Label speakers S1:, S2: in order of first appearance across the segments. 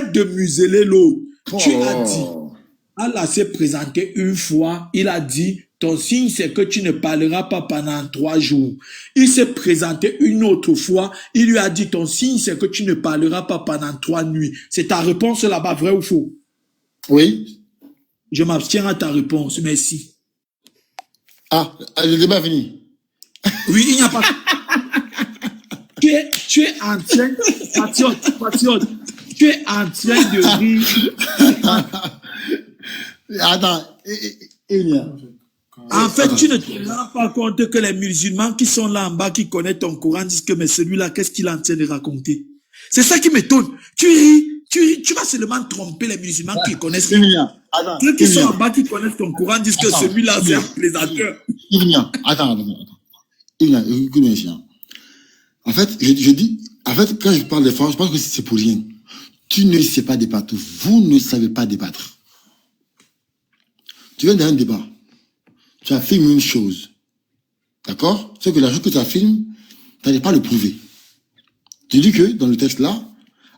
S1: de museler l'autre. Tu as dit,
S2: Oh.
S1: Allah s'est présenté une fois, il a dit, ton signe c'est que tu ne parleras pas pendant 3 jours. Il s'est présenté une autre fois, il lui a dit, ton signe c'est que tu ne parleras pas pendant 3 nuits. C'est ta réponse là-bas, vrai ou faux?
S2: Oui.
S1: Je m'abstiens à ta réponse, merci.
S2: Ah, le débat est fini.
S1: Oui, il n'y a pas... Tu es en train... Patriote, tu es en train de rire.
S2: Attends,
S1: En fait, tu ne te rends pas compte que les musulmans qui sont là en bas, qui connaissent ton Coran, disent que mais celui-là, qu'est-ce qu'il est en train de raconter? C'est ça qui m'étonne. Tu ris, tu vas seulement tromper les musulmans qui connaissent. Ceux qui sont en bas, qui connaissent ton Coran, disent que celui-là, c'est un plaisanteur.
S2: Attends. Écoute-moi ici. En fait, je dis, quand je parle de France, je pense que c'est pour rien. Tu ne sais pas débattre. Vous ne savez pas débattre. Tu viens d'un débat. Tu affirmes une chose. D'accord? C'est que la chose que tu affirmes, tu n'arrives pas à le prouver. Tu dis que, dans le texte là,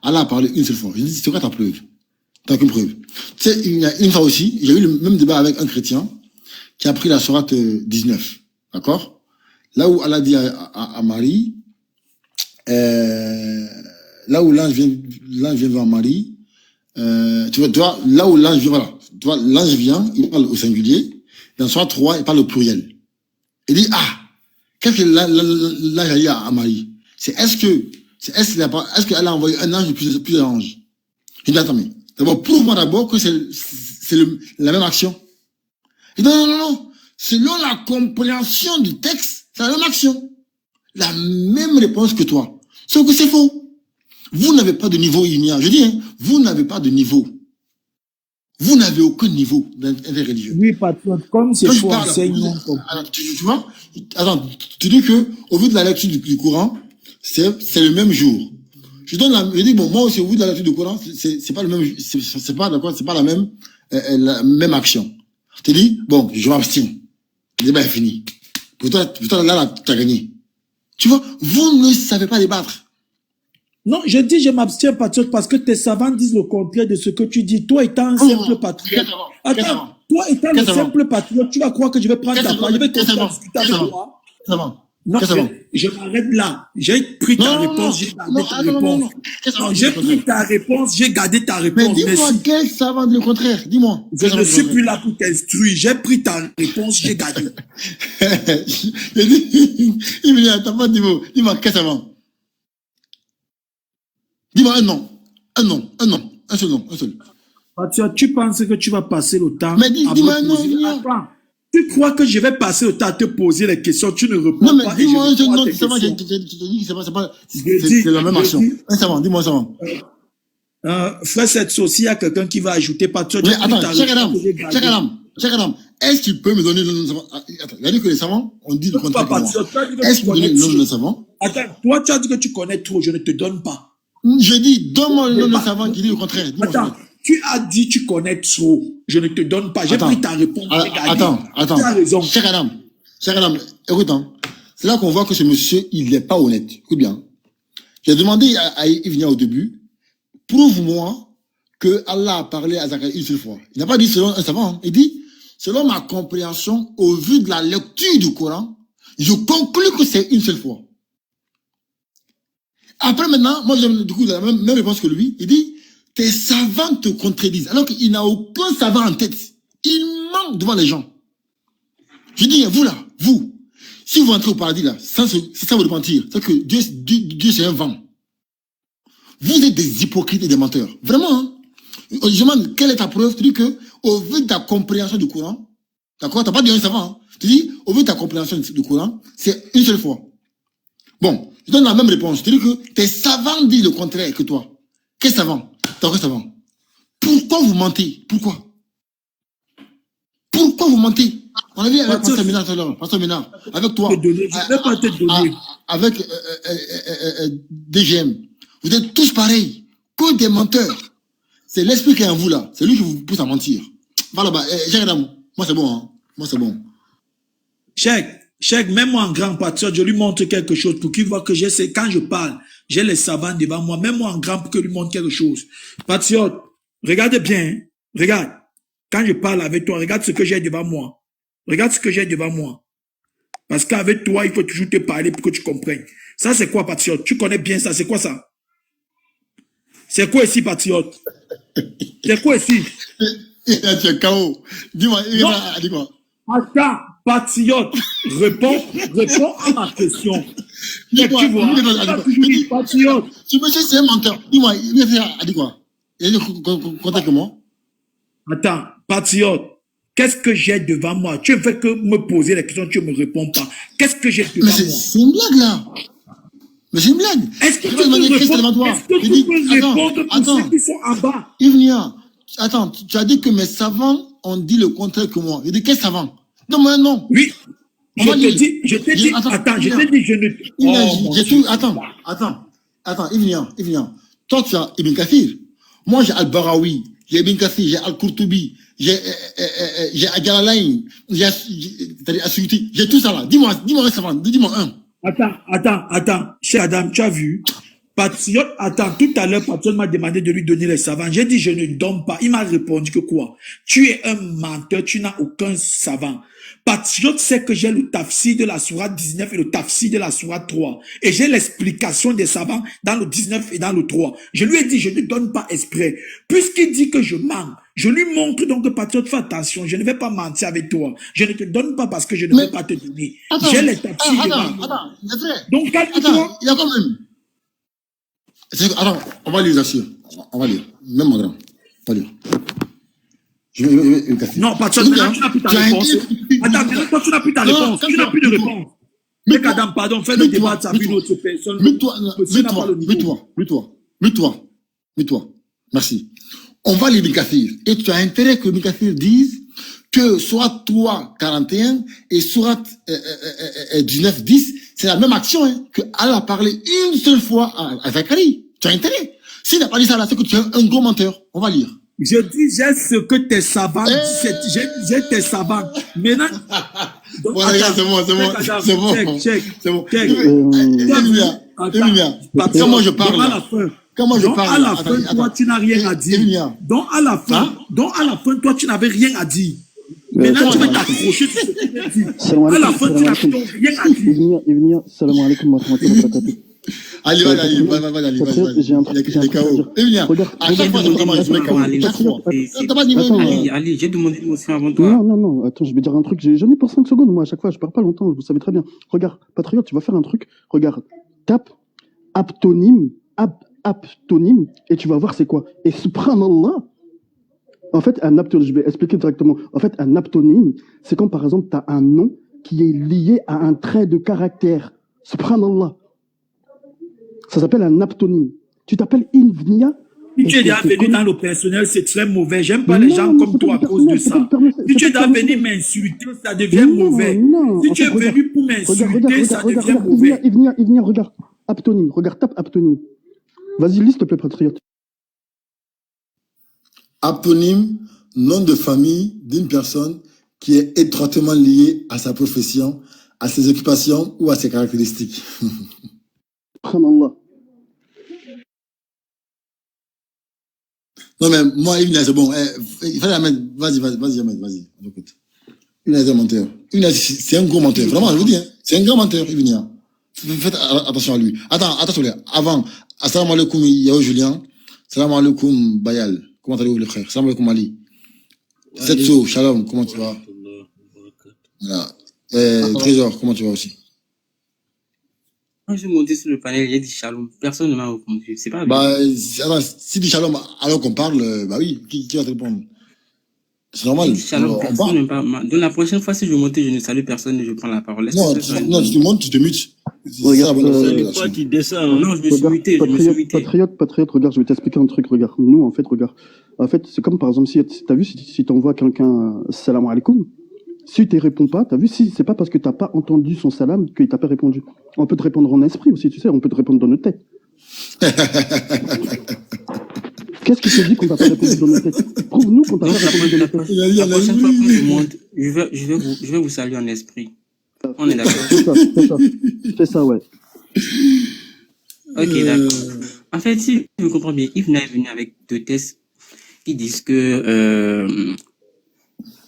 S2: Allah a parlé une seule fois. Je dis, c'est quoi ta preuve? Tu n'as qu'une preuve. Tu sais, il y a une fois aussi, j'ai eu le même débat avec un chrétien qui a pris la sourate 19. D'accord? Là où Allah dit à Marie, là où l'ange vient vers Marie, tu vois, là où l'ange vient, voilà. Tu vois, l'ange vient, il parle au singulier. Dans sourate 3, il parle au pluriel. Il dit, qu'est-ce que l'ange a dit à Marie? Est-ce qu'elle a envoyé un ange ou plusieurs anges? Il dit, attends, mais d'abord, prouve-moi d'abord que c'est la même action. Il dit, non. Selon la compréhension du texte, c'est la même action. La même réponse que toi. Sauf que c'est faux. Vous n'avez pas de niveau, je dis, vous n'avez pas de niveau. Vous n'avez aucun niveau d'interreligieux.
S1: Oui, patron, comme c'est faux enseignement.
S2: Tu vois? Attends, tu dis que, au vu de la lecture du Coran, c'est le même jour. Je dis, bon, moi aussi, au vu de la lecture du Coran, c'est pas le même, c'est pas la même action. Tu dis, bon, je m'abstiens. Le débat est fini. Pour toi, là, tu as gagné. Tu vois, vous ne savez pas débattre.
S1: Non, je dis je m'abstiens, patriote, parce que tes savants disent le contraire de ce que tu dis. Toi étant un simple patriote. Attends, toi étant le simple patriote, tu vas croire que je vais prendre ta part, je vais discuter avec toi. Non, je m'arrête là. J'ai pris ta réponse, j'ai gardé ta réponse. J'ai pris ta réponse, j'ai gardé ta réponse.
S2: Mais dis-moi quel savant dit le contraire, dis-moi.
S1: Je ne suis plus là pour t'instruire. J'ai pris ta réponse, j'ai gardé.
S2: Il me dit, attends, dis-moi quel savant. Dis-moi un nom, un seul nom.
S1: Tu penses que tu vas passer le temps
S2: mais dis-moi un nom.
S1: Tu crois que je vais passer le temps à te poser les questions, tu ne réponds
S2: pas. Non, mais
S1: dis-moi
S2: un seul nom, c'est la même action. Un savant, dis-moi un savant.
S1: Frère, cette sauce, il y a quelqu'un qui va ajouter patriote.
S2: Mais attends, cher Adam, est-ce que tu peux me donner le nom de savant? Attends, il a dit que les savants, on dit le contraire. Est-ce que tu peux me donner le nom de savant?
S1: Attends, toi, tu as dit que tu connais trop, je ne te donne pas.
S2: Je dis, donne-moi le nom de savant qui dit le contraire.
S1: Attends, tu as dit tu connais trop, je ne te donne pas. J'ai pris ta réponse.
S2: Attends.
S1: Tu as raison.
S2: Cher Adam, écoute, c'est là qu'on voit que ce monsieur, il n'est pas honnête. Écoute bien. J'ai demandé à Yves Nia au début, prouve-moi que Allah a parlé à Zacharie une seule fois. Il n'a pas dit selon un savant. Il dit, selon ma compréhension, au vu de la lecture du Coran, je conclus que c'est une seule fois. Après maintenant, moi j'ai du coup la même réponse que lui. Il dit, tes savants te contredisent. Alors qu'il n'a aucun savant en tête. Il ment devant les gens. Je dis, vous là, vous, si vous entrez au paradis là, sans vous mentir, c'est que Dieu c'est un vent. Vous êtes des hypocrites et des menteurs. Vraiment, hein? Je demande, quelle est ta preuve? Tu dis que, au vu de ta compréhension du Coran, d'accord, t'as pas dit un savant, hein? Tu dis, au vu de ta compréhension du Coran, c'est une seule fois. Bon, je donne la même réponse. Tu dis que tes savants disent le contraire que toi. Quel savant? T'as quel savant? Pourquoi vous mentez? Pourquoi vous mentez? On a vu avec Pasteur Ménard tout à l'heure, Pasteur Ménard, avec toi, avec DGM. Vous êtes tous pareils, que des menteurs. C'est l'esprit qui est en vous là, c'est lui qui vous pousse à mentir. Voilà, moi c'est bon, hein. Moi c'est bon.
S1: Cheikh, même moi en grand patriote, je lui montre quelque chose pour qu'il voit que je sais quand je parle. J'ai les savants devant moi, même moi en grand pour que lui montre quelque chose. Patriote, regarde bien, hein. Regarde. Quand je parle avec toi, regarde ce que j'ai devant moi. Regarde ce que j'ai devant moi. Parce qu'avec toi, il faut toujours te parler pour que tu comprennes. Ça, c'est quoi, patriote? Tu connais bien ça. C'est quoi ça? C'est quoi ici, patriote? C'est quoi ici?
S2: Tu es KO. Dis-moi, dis-moi.
S1: Attends, patriote, réponds à ma question. Tu vois, patriote.
S2: Ce monsieur, c'est un menteur. Dis-moi, il a dit quoi? Il a dit contact moi.
S1: Attends, patriote, qu'est-ce que j'ai devant moi? Tu veux que me poser la question, tu ne me réponds pas. Qu'est-ce que j'ai devant moi?
S2: C'est une blague, là. Mais c'est une blague.
S1: Est-ce que tu peux répondre pour ceux qui sont en bas?
S2: Ivnia, attends, tu as dit que mes savants ont dit le contraire que moi. Il dit quels savants? Non, mais non.
S1: Oui. Je t'ai dit, je t'ai dit,
S2: Attends, Ivnia. Toi, tu as Ibn Kathir. Moi, j'ai Al-Barawi, j'ai Ibn Kathir, j'ai Al-Qurtubi, j'ai Al-Jalalayn, j'ai As-Suyuti, j'ai tout ça là. Dis-moi un savant, dis-moi un.
S1: Attends, cher Adam, tu as vu? Patriote, attends, tout à l'heure, Patriote m'a demandé de lui donner les savants. J'ai dit, je ne donne pas. Il m'a répondu que quoi? Tu es un menteur, tu n'as aucun savant. Patriote sait que j'ai le tafsir de la sourate 19 et le tafsir de la sourate 3. Et j'ai l'explication des savants dans le 19 et dans le 3. Je lui ai dit, je ne donne pas exprès. Puisqu'il dit que je mens, je lui montre donc que Patriote, fais attention, je ne vais pas mentir avec toi. Je ne te donne pas parce que je ne vais pas te donner. J'ai les tafsirs devant moi. Donc, calme-toi.
S2: Il y a quand même. Attends, on va lire là-dessus. On va lire. Même mon grand. On va lire.
S1: Non, Patriote, maintenant tu n'as plus ta réponse. Attends, maintenant tu n'as plus ta réponse. Tu n'as plus de réponse. Mais Adam, pardon, fais le débat, ça vu d'autres personnes.
S2: Mets-toi. Merci. On va lire Ibn Kathir. Et tu as intérêt que Ibn Kathir dise que soit 3, 41 et soit 19, 10, c'est la même action, hein, que Allah a parlé une seule fois à Zacharie. Tu as intérêt. S'il n'a pas dit ça là, c'est que tu es un gros menteur. On va lire.
S1: Je dis, j'ai ce que tes savants disent, j'ai tes savants. Maintenant,
S2: voilà, c'est bon.
S1: Check.
S2: Comment je parle?
S1: À la fin, toi, tu n'as rien à dire. Donc, à la fin, toi, tu n'avais rien à dire. Maintenant, tu vas t'accrocher sur ce que tu as dit. À la fin, tu n'as rien à dire.
S3: Ivnia, salam alaikum wa rahmatullahi wa barakatuh.
S2: Allez,
S3: j'ai un truc à dire.
S2: À chaque fois,
S4: Ali, j'ai demandé une motion avant toi.
S3: Non, attends, je vais dire un truc. J'en ai pour 5 secondes, moi, à chaque fois, je pars pas longtemps, vous savez très bien. Regarde, Patriote, tu vas faire un truc. Regarde, tape aptonyme, et tu vas voir c'est quoi. Et subhanallah, en fait, un aptonyme, je vais expliquer directement. En fait, un aptonyme, c'est quand, par exemple, tu as un nom qui est lié à un trait de caractère. Subhanallah. Ça s'appelle un aptonyme. Tu t'appelles Ivnia.
S1: Si tu es déjà venu dans le personnel, c'est très mauvais. J'aime pas les gens comme toi à cause de ça. Si tu es déjà venu m'insulter, ça devient mauvais. Si tu es venu pour m'insulter, ça devient mauvais.
S3: Ivnia, regarde. Aptonyme. Regarde, tape aptonyme. Vas-y, lis, s'il te plaît, Patriote.
S2: Aptonyme, nom de famille d'une personne qui est étroitement liée à sa profession, à ses occupations ou à ses caractéristiques.
S3: Subhanallah.
S2: Non, mais moi, Ibn, c'est bon. Il fallait la mettre. Vas-y. Écoute. Ibn est un menteur. Ibn, c'est un gros menteur. Vraiment, je vous dis, hein, c'est un grand menteur, Ibn. Faites attention à lui. Attends, avant. Assalamu alaikum, Yao Julien. Assalamu alaikum, Bayal. Comment allez-vous, les frères? Assalamu alaikum, Ali. Setso, Shalom, comment tu vas? Voilà. Trésor, comment tu vas aussi?
S4: Quand je suis monté sur le panel, il y a dit Shalom. Personne ne m'a répondu. C'est pas bien.
S2: Bah, attends, si dit Shalom alors qu'on parle, bah oui, qui va te répondre? C'est normal.
S4: Shalom, personne ne parle. Donc la prochaine fois, si je monte, je ne salue personne et je prends la parole.
S2: Non, tu montes, tu te mutes.
S3: Regarde,
S4: toi qui descends. Non, je me suis muté.
S3: Patriote, regarde, je vais t'expliquer un truc. Regarde, nous, en fait, regarde. En fait, c'est comme par exemple, si t'as vu, si t'envoies quelqu'un salam alaikum, si tu ne réponds pas, t'as vu, si c'est pas parce que t'as pas entendu son salam qu'il t'a pas répondu. On peut te répondre en esprit aussi, tu sais, on peut te répondre dans notre tête. Qu'est-ce qui te dit qu'on t'a pas répondu dans notre tête? Prouve-nous qu'on t'a pas répondu dans notre tête.
S4: La prochaine fois que je monte, je vais vous saluer en esprit. On est d'accord.
S3: C'est ça, ouais.
S4: Ok, d'accord. En fait, si je comprends bien, Yves est venu avec 2 tests qui disent que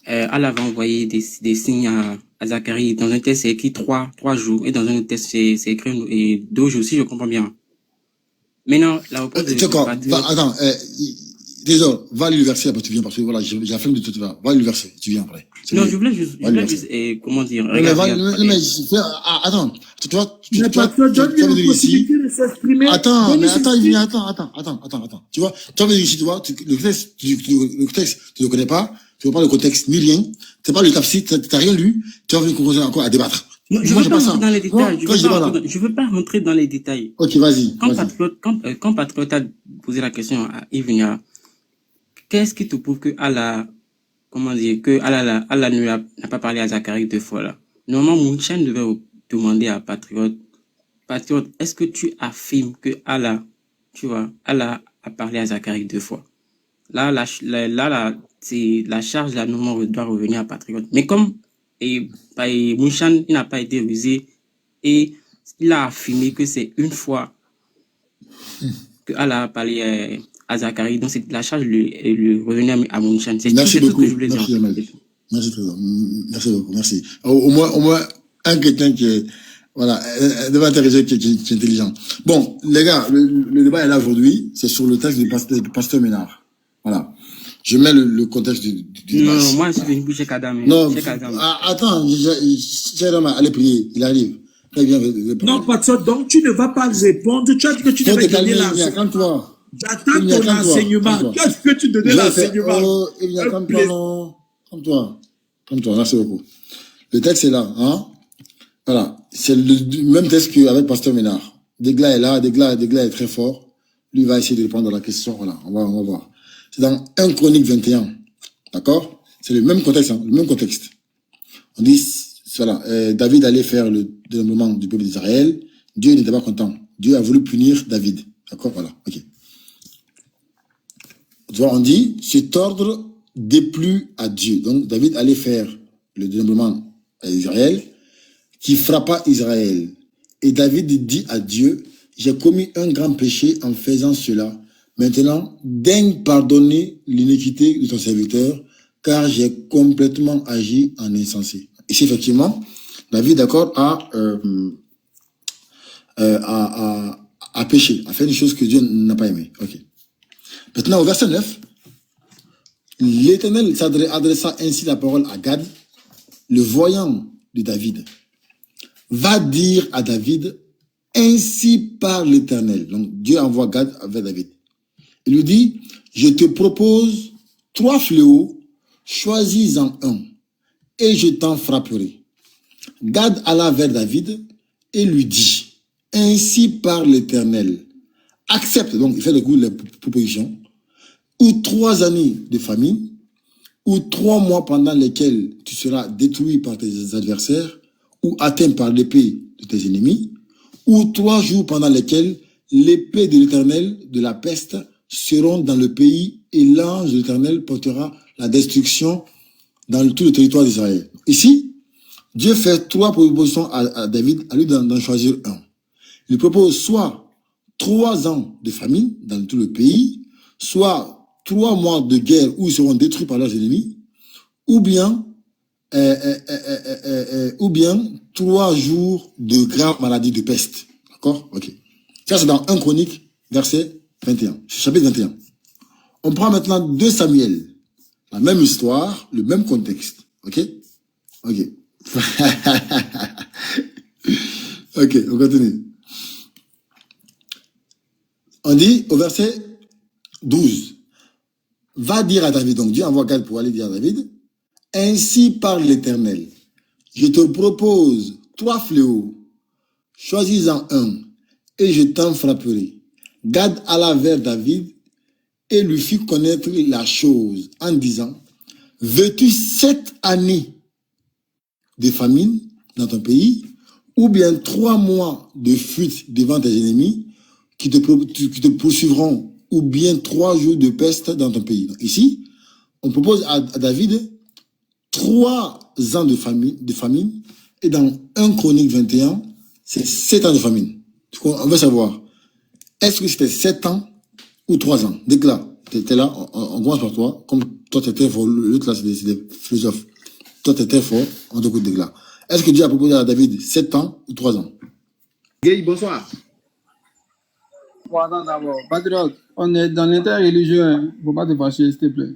S4: Allah va envoyer des signes à Zacharie. Dans un test, c'est écrit 3 jours. Et dans un autre test, c'est écrit 2 jours, si je comprends bien. Maintenant, la réponse de
S2: D'accord. Attends, désolé, va lire le verset après tu viens parce que voilà, j'ai la flemme de tout faire. Va lire le verset, tu viens après.
S4: Non, je voulais juste, comment dire, regarde.
S2: Attends, tu vois,
S1: Mais pasteur, donne-lui la possibilité de s'exprimer.
S2: Attends, il vient, attends. Tu vois, tu vois, ici, tu vois, le texte, tu le connais pas, tu vois pas le contexte ni rien, c'est pas le tafsir, t'as rien lu, tu vas venir commencer encore à débattre.
S4: Non, je veux pas rentrer dans les détails. Je veux pas rentrer dans les détails.
S2: Ok, vas-y.
S4: Quand Patriote a posé la question à Yves, qu'est-ce qui te prouve que Allah, comment dire, que Allah n'a pas parlé à Zacharie 2 fois là? Normalement, Mounchen devait demander à Patriote, est-ce que tu affirmes que Allah, tu vois, Allah a parlé à Zacharie 2 fois? Là, c'est la charge, là, normalement, doit revenir à Patriote. Mais comme Mounchen, il n'a pas été rusé et il a affirmé que c'est une fois que Allah a parlé à Zacharie, donc la charge lui revenait à Mounchen. C'est tout ce que je voulais dire.
S2: Merci Trésor. Merci beaucoup, merci. Au moins, un quelqu'un qui est, voilà, devant intelligent, qui est intelligent. Bon, les gars, le débat est là aujourd'hui, c'est sur le texte du pasteur Ménard. Voilà. Je mets le contexte du débat.
S4: Non, moi, je suis venu chez Kadam.
S2: Non, attends, Jérôme, allez prier, il arrive.
S1: Non, pasteur, donc tu ne vas pas répondre, tu as dit que tu devais donner l'enseignement. J'attends ton enseignement. Qu'est-ce que tu donnais l'enseignement?
S2: Calme-toi, merci beaucoup. Le texte est là, hein. Voilà, c'est le même texte qu'avec Pasteur Ménard. Degla est là, Degla est très fort. Lui va essayer de répondre à la question, voilà, on va voir. C'est dans 1 Chronique 21, d'accord? C'est le même contexte, hein, le même contexte. On dit, voilà, David allait faire le dénombrement du peuple d'Israël. Dieu n'était pas content. Dieu a voulu punir David, d'accord? Voilà, ok. Tu vois, on dit, cet ordre déplut à Dieu. Donc, David allait faire le dénombrement à Israël, qui frappa Israël. Et David dit à Dieu, j'ai commis un grand péché en faisant cela. Maintenant, daigne pardonner l'iniquité de ton serviteur, car j'ai complètement agi en insensé. Ici, effectivement, David, d'accord, a péché, a fait une chose que Dieu n'a pas aimée. Ok. Maintenant, au verset 9, l'Éternel adressa ainsi la parole à Gad, le voyant de David. Va dire à David, ainsi parle l'Éternel. Donc, Dieu envoie Gad avec David. Il lui dit, je te propose 3 fléaux, choisis-en un, et je t'en frapperai. Gad alla vers David et lui dit, ainsi parle l'Éternel. Accepte, donc il fait le coup de la proposition, ou 3 années de famine, ou 3 mois pendant lesquels tu seras détruit par tes adversaires, ou atteint par l'épée de tes ennemis, ou 3 jours pendant lesquels l'épée de l'Éternel, de la peste, seront dans le pays, et l'ange de l'Éternel portera la destruction dans tout le territoire d'Israël. Ici, Dieu fait 3 propositions à David, à lui d'en choisir un. Il propose soit 3 ans de famine dans tout le pays, soit 3 mois de guerre où ils seront détruits par leurs ennemis, ou bien 3 jours de grave maladie de peste. D'accord? Ok. Ça, c'est dans 1 Chronique, verset 21. Chapitre 21. On prend maintenant 2 Samuel. La même histoire, le même contexte. Ok? Ok. Ok, on continue. On dit au verset 12. Va dire à David, donc Dieu envoie Gad pour aller dire à David, ainsi parle l'Éternel. Je te propose 3 fléaux, choisis-en un, et je t'en frapperai. Gad alla vers David et lui fit connaître la chose en disant, veux-tu 7 années de famine dans ton pays, ou bien 3 mois de fuite devant tes ennemis qui te poursuivront, ou bien 3 jours de peste dans ton pays. Donc ici, on propose à David 3 ans de famine, et dans 1 Chronique 21, c'est 7 ans de famine. On veut savoir, Est-ce que c'était 7 ans ou 3 ans? Dès que là, tu étais là, on commence par toi. Comme toi, tu étais fort, l'autre là, c'est des philosophes. Toi, tu étais fort, on t'écoute dès que là. Est-ce que Dieu a proposé à David 7 ans ou 3 ans?
S5: Gay, bonsoir.
S6: Voilà, d'abord. Patriote, on est dans l'interreligieux, hein. Faut pas te fâcher, s'il te plaît.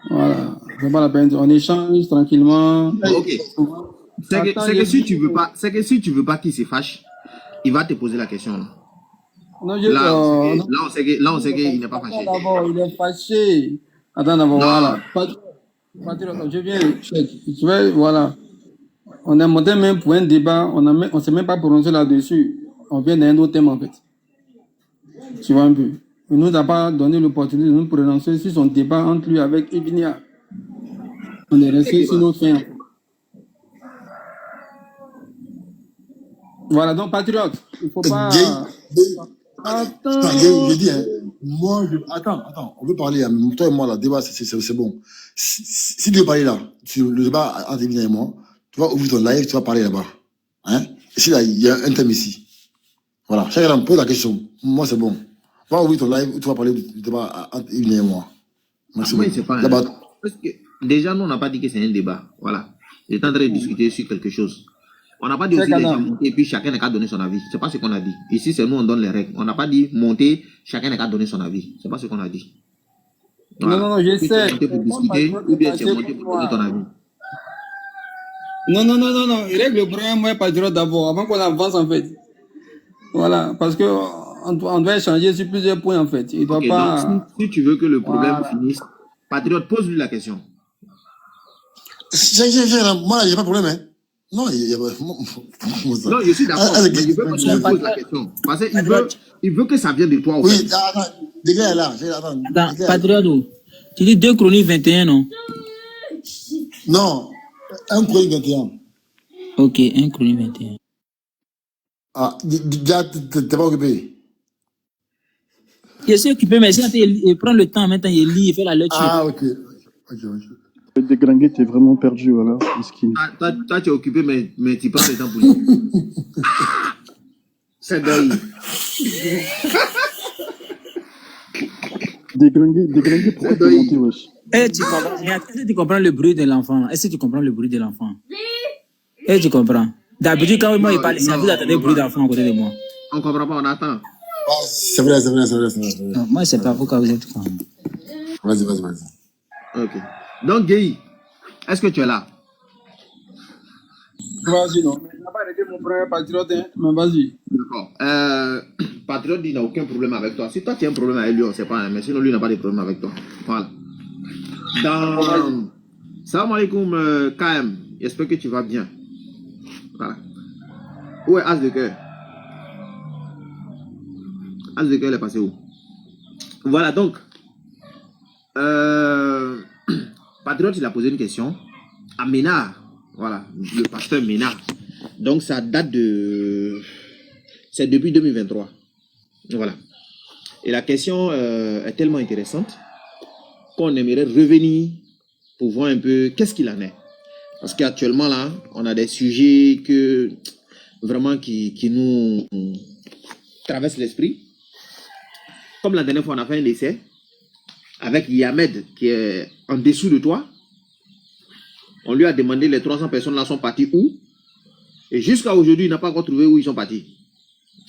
S6: Voilà. C'est pas la peine. On échange tranquillement.
S5: Ok. C'est que si tu veux pas, c'est que si tu veux pas qu'il se fâche, il va te poser la question là.
S6: Non,
S5: Là, on sait qu'il n'est pas fâché.
S6: Attends d'abord, il est fâché. Attends d'abord, voilà. Patriote, je viens, tu vois, voilà. On a monté même pour un débat, on s'est même pas prononcé là-dessus. On vient d'un autre thème en fait. Tu vois un peu. Il nous a pas donné l'opportunité de nous prononcer sur son débat entre lui avec Evinia. On est resté sur notre fin. Voilà, donc patriote, il faut pas.
S2: Attends, je dis, hein, moi, attends, on veut parler, hein, toi et moi, là, débat, c'est bon. Si tu veux parler là, le débat entre Evinia et moi, tu vas ouvrir ton live, tu vas parler là-bas. Hein? Ici, là, il y a un thème ici. Voilà, chacun me pose la question. Moi, c'est bon. Va ouvrir ton live où tu vas parler du débat entre Evinia et moi. Merci
S5: Moi,
S2: beaucoup.
S5: c'est pas
S2: Là-bas.
S5: Parce que déjà, nous, on n'a pas dit que c'est un débat. Voilà. J'étais en train de discuter sur quelque chose. On n'a pas dit aussi les gens monter et puis chacun n'a qu'à donner son avis. C'est pas ce qu'on a dit. Ici, c'est nous, on donne les règles. On n'a pas dit monter, chacun n'a qu'à donner son avis. C'est pas ce qu'on a dit. Voilà.
S6: Non, je
S5: Puis
S6: sais.
S5: tu es monté pour discuter ou bien tu es monté pour donner ton avis.
S6: Non. Il règle le problème, moi, patriote d'abord, avant qu'on avance en fait. Voilà, parce que on doit échanger sur plusieurs points en fait. Il doit
S5: Ok,
S6: pas.
S5: donc si tu veux que le problème finisse, Patriote, pose-lui la question.
S2: Moi, il n'y a pas de problème, hein. Non, il y a pas.
S5: Non, je suis d'accord. Mais je veux que tu me poses la question. Parce qu'il veut que ça vienne de toi. Au
S2: Oui,
S5: fait.
S2: attends, les gars, là.
S7: Attends, Patriote, tu dis 2 Chroniques 21, non?
S2: Non, 1 Chronique 21.
S7: Ok, 1 Chronique 21.
S2: Ah, déjà, t'es pas occupé.
S7: Je suis occupé, mais si il prend le temps maintenant, il lit, il fait la lecture.
S2: Ah, ok.
S3: Déglingué, t'es vraiment perdu, voilà. Miskin.
S5: Ah, toi, tu es occupé, mais tu prends le temps pour lui. C'est dingue.
S3: Déglingué, pourquoi t'es monté, wesh?
S7: Est-ce que tu comprends le bruit de l'enfant? Est-ce que tu comprends le bruit de l'enfant? Est-ce que tu comprends? D'habitude, quand moi il parle, c'est à vous d'attendre le bruit d'enfant à côté de moi.
S5: On comprend pas, on attend.
S2: Ah, c'est vrai.
S7: Non, moi, c'est pas pourquoi vous êtes quand même.
S2: Vas-y.
S5: Ok. Donc, Guy, est-ce que tu es là?
S6: Vas-y, non. Je n'ai pas arrêté mon frère patriote, hein, mais vas-y.
S5: D'accord. Patriote dit qu'il n'a aucun problème avec toi. Si toi tu as un problème avec lui, on ne sait pas, hein, mais sinon lui n'a pas de problème avec toi. Voilà. Salam alaikum, KM. J'espère que tu vas bien. Voilà. Où est As de cœur? As de cœur, il est passé où? Voilà, donc. Patriote, il a posé une question à Ménard. Voilà, le pasteur Ménard. Donc, ça date de... C'est depuis 2023. Voilà. Et la question est tellement intéressante qu'on aimerait revenir pour voir un peu qu'est-ce qu'il en est. Parce qu'actuellement, là, on a des sujets que vraiment qui nous traversent l'esprit. Comme la dernière fois, on a fait un essai avec Yamed qui est en dessous de toi. On lui a demandé les 300 personnes là sont parties où. Et jusqu'à aujourd'hui, il n'a pas encore trouvé où ils sont partis.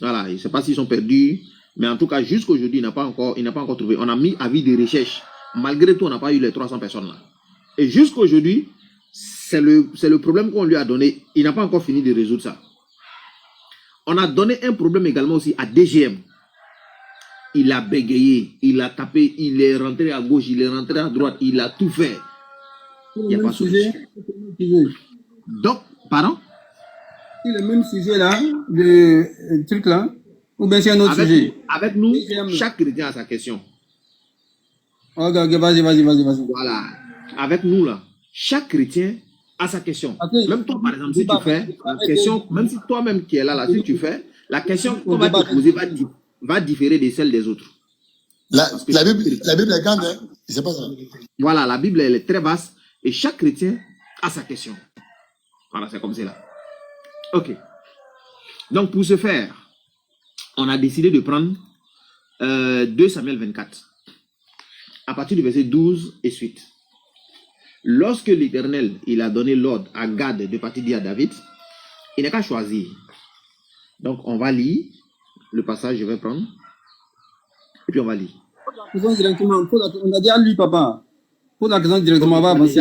S5: Voilà, il ne sait pas s'ils sont perdus. Mais en tout cas, jusqu'à aujourd'hui, il n'a pas encore trouvé. On a mis avis de recherche. Malgré tout, on n'a pas eu les 300 personnes là. Et jusqu'à aujourd'hui, c'est le problème qu'on lui a donné. Il n'a pas encore fini de résoudre ça. On a donné un problème également aussi à DGM. Il a bégayé, il a tapé, il est rentré à gauche, il est rentré à droite, il a tout fait. Il n'y a pas de solution. Donc, pardon?
S6: C'est le même sujet là, le truc là, ou bien c'est un autre sujet?
S5: Avec nous, chaque chrétien a sa question.
S6: Ok, vas-y.
S5: Voilà. Avec nous là, chaque chrétien a sa question. Okay. Même toi, par exemple, si tu fais la question, même si toi-même qui es là, si tu fais, la question qu'on va te poser va différer de celle des autres.
S2: La Bible est grande, hein? C'est pas ça.
S5: Voilà, la Bible elle est très vaste et chaque chrétien a sa question. Voilà, c'est comme ça là. Ok. Donc pour ce faire, on a décidé de prendre 2 Samuel 24, à partir du verset 12 et suite. Lorsque l'Éternel, il a donné l'ordre à Gad de partir dire à David, il n'a qu'à choisir. Donc, on va lire le passage, je vais prendre, et puis on va lire.
S6: Directement, on a déjà lu, papa. Pose la question directement, on va avancer.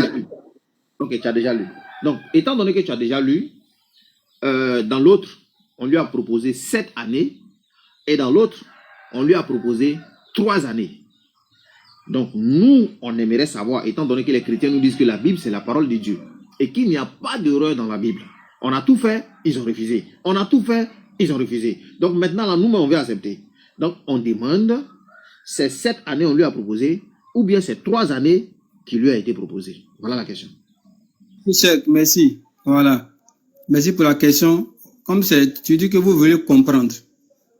S5: Ok, tu as déjà lu. Donc, étant donné que tu as déjà lu, dans l'autre, on lui a proposé 7 années, et dans l'autre, on lui a proposé 3 années. Donc, nous, on aimerait savoir, étant donné que les chrétiens nous disent que la Bible, c'est la parole de Dieu, et qu'il n'y a pas d'erreur dans la Bible. On a tout fait, ils ont refusé. On a tout fait, ils ont refusé. Donc, maintenant, là, nous, on veut accepter. Donc, on demande, ces 7 années, on lui a proposé, ou bien ces 3 années qui lui a été proposées. Voilà la question.
S6: Cheikh, merci. Voilà. Merci pour la question. Comme tu dis que vous voulez comprendre.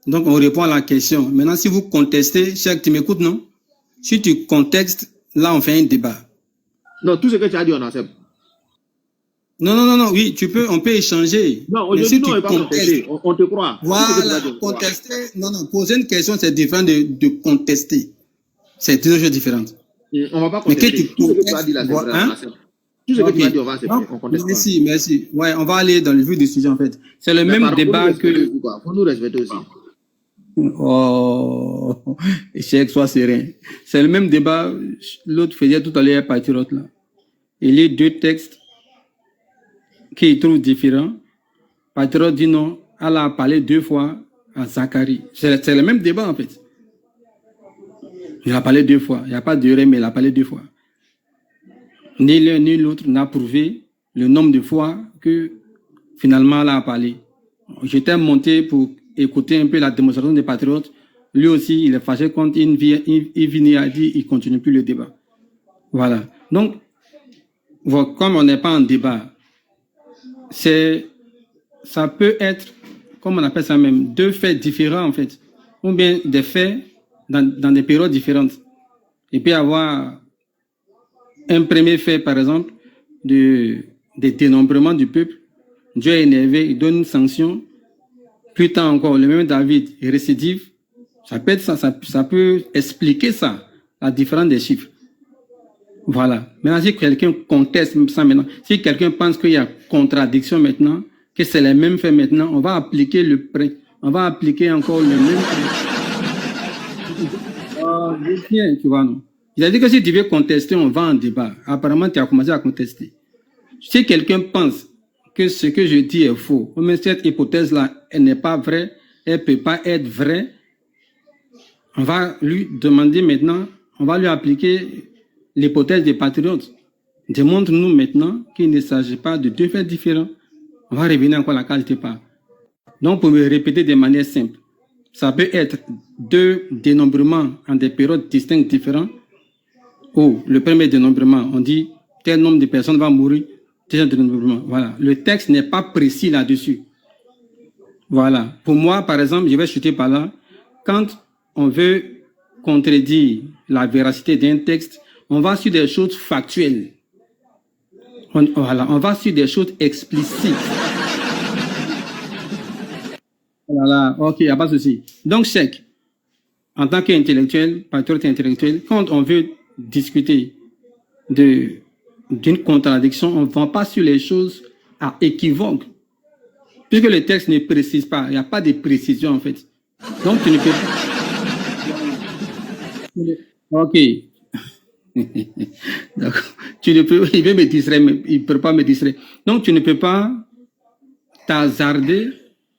S6: Donc, on répond à la question. Maintenant, si vous contestez, Cheikh, tu m'écoutes, non? Si tu contestes, là, on fait un débat.
S5: Non, tout ce que tu as dit, on accepte.
S6: Non, oui, on peut échanger.
S5: Non, aujourd'hui, non, on te croit.
S6: Voilà, contester, poser une question, c'est différent de contester. C'est deux choses différentes.
S5: On va pas contester.
S6: Mais tout ce que tu as dit là, c'est vrai, on accepte. Tout ce que tu as dit, on va accepter, on conteste pas. Merci. Ouais, on va aller dans le vif du sujet, en fait. C'est le même débat que...
S5: Faut nous respecter aussi.
S6: Oh, Cheikh, sois serein. C'est le même débat, l'autre faisait tout à l'heure, patriote, là. Il lit 2 textes qu'il trouve différents. Patriote dit non, elle a parlé 2 fois à Zacharie. C'est le même débat, en fait. Il a parlé 2 fois. Il n'y a pas d'erreur, mais il a parlé 2 fois. Ni l'un ni l'autre n'a prouvé le nombre de fois que finalement elle a parlé. J'étais monté pour écouter un peu la démonstration des patriotes. Lui aussi, il est fâché quand il vient à dire il ne continue plus le débat. Voilà. Donc, comme on n'est pas en débat, ça peut être, comme on appelle ça même, 2 faits différents en fait. Ou bien des faits dans des périodes différentes. Il peut y avoir un premier fait, par exemple, des dénombrements du peuple. Dieu est énervé, il donne une sanction. Plus tard encore, le même David récidive. Ça peut être ça peut expliquer ça, la différence des chiffres. Voilà. Maintenant, si quelqu'un conteste ça maintenant, si quelqu'un pense qu'il y a contradiction maintenant, que c'est les mêmes faits maintenant, on va appliquer encore le même fait. Tu vois, non? Il a dit que si tu veux contester, on va en débat. Apparemment, tu as commencé à contester. Si quelqu'un pense que ce que je dis est faux, mais cette hypothèse-là, elle n'est pas vraie, elle ne peut pas être vraie, on va lui demander maintenant, on va lui appliquer l'hypothèse des patriotes. Démontre-nous maintenant qu'il ne s'agit pas de 2 faits différents. On va revenir encore à la qualité part. Donc, pour me répéter de manière simple, ça peut être 2 dénombrements en des périodes distinctes différentes. Ou le premier dénombrement, on dit tel nombre de personnes va mourir, tel dénombrement. Voilà. Le texte n'est pas précis là-dessus. Voilà. Pour moi, par exemple, je vais chuter par là. Quand on veut contredire la véracité d'un texte, on va sur des choses factuelles. On va sur des choses explicites. Voilà, ok, il n'y a pas de souci. Donc, Cheikh, en tant qu'intellectuel, patriote intellectuel, quand on veut discuter d'une contradiction, on ne va pas sur les choses à équivoque. Puisque le texte ne précise pas, il n'y a pas de précision en fait. Donc, tu ne peux pas... Ok. D'accord. Tu ne peux, il veut me distraire, mais il ne peut pas me distraire. Donc, tu ne peux pas t'hasarder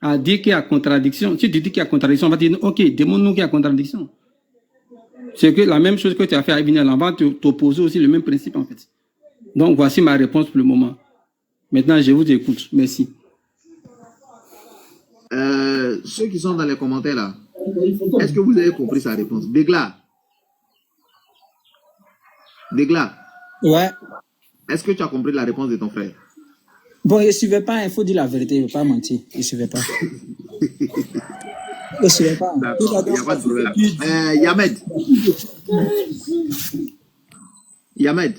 S6: à dire qu'il y a contradiction. Si tu dis qu'il y a contradiction, on va dire, ok, demande-nous qu'il y a contradiction. C'est que la même chose que tu as fait à Ibn, on va t'opposer aussi le même principe en fait. Donc, voici ma réponse pour le moment. Maintenant, je vous écoute. Merci.
S5: Ceux qui sont dans les commentaires là, est-ce que vous avez compris sa réponse? Dégla.
S7: Ouais.
S5: Est-ce que tu as compris la réponse de ton frère?
S7: Bon, il ne suivait pas, il faut dire la vérité, il ne veut pas mentir. Il ne suivait pas. Il ne suivait pas.
S5: Il n'y a pas de problème. Yamed.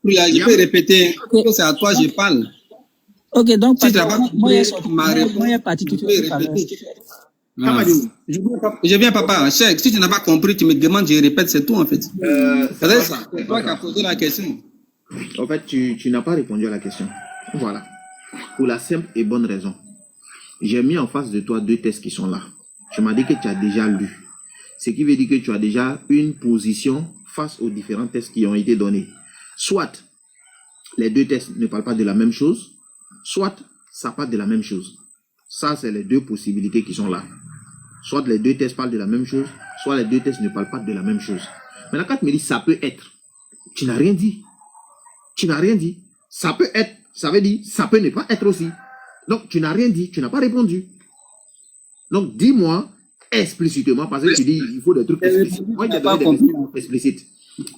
S6: Je peux répéter, c'est à toi que je parle.
S7: Ok, donc,
S6: si tu n'as pas
S7: moi,
S6: ma réponse,
S7: je suis parti tout de suite.
S6: Ah. Je viens, papa. Cheikh, si tu n'as pas compris, tu me demandes, je répète, c'est tout en fait. C'est toi qui as posé la question.
S5: En fait, tu n'as pas répondu à la question. Voilà. Pour la simple et bonne raison. J'ai mis en face de toi deux tests qui sont là. Tu m'as dit que tu as déjà lu. Ce qui veut dire que tu as déjà une position face aux différents tests qui ont été donnés. Soit les deux tests ne parlent pas de la même chose, soit ça parle de la même chose. Ça, c'est les deux possibilités qui sont là. Soit les deux tests parlent de la même chose, soit les deux tests ne parlent pas de la même chose. Maintenant, quand tu me dis ça peut être, tu n'as rien dit. Tu n'as rien dit. Ça peut être, ça veut dire ça peut ne pas être aussi. Donc, tu n'as rien dit, tu n'as pas répondu. Donc, dis-moi explicitement, parce que tu dis il faut des trucs explicites. Moi, il y a des trucs explicites.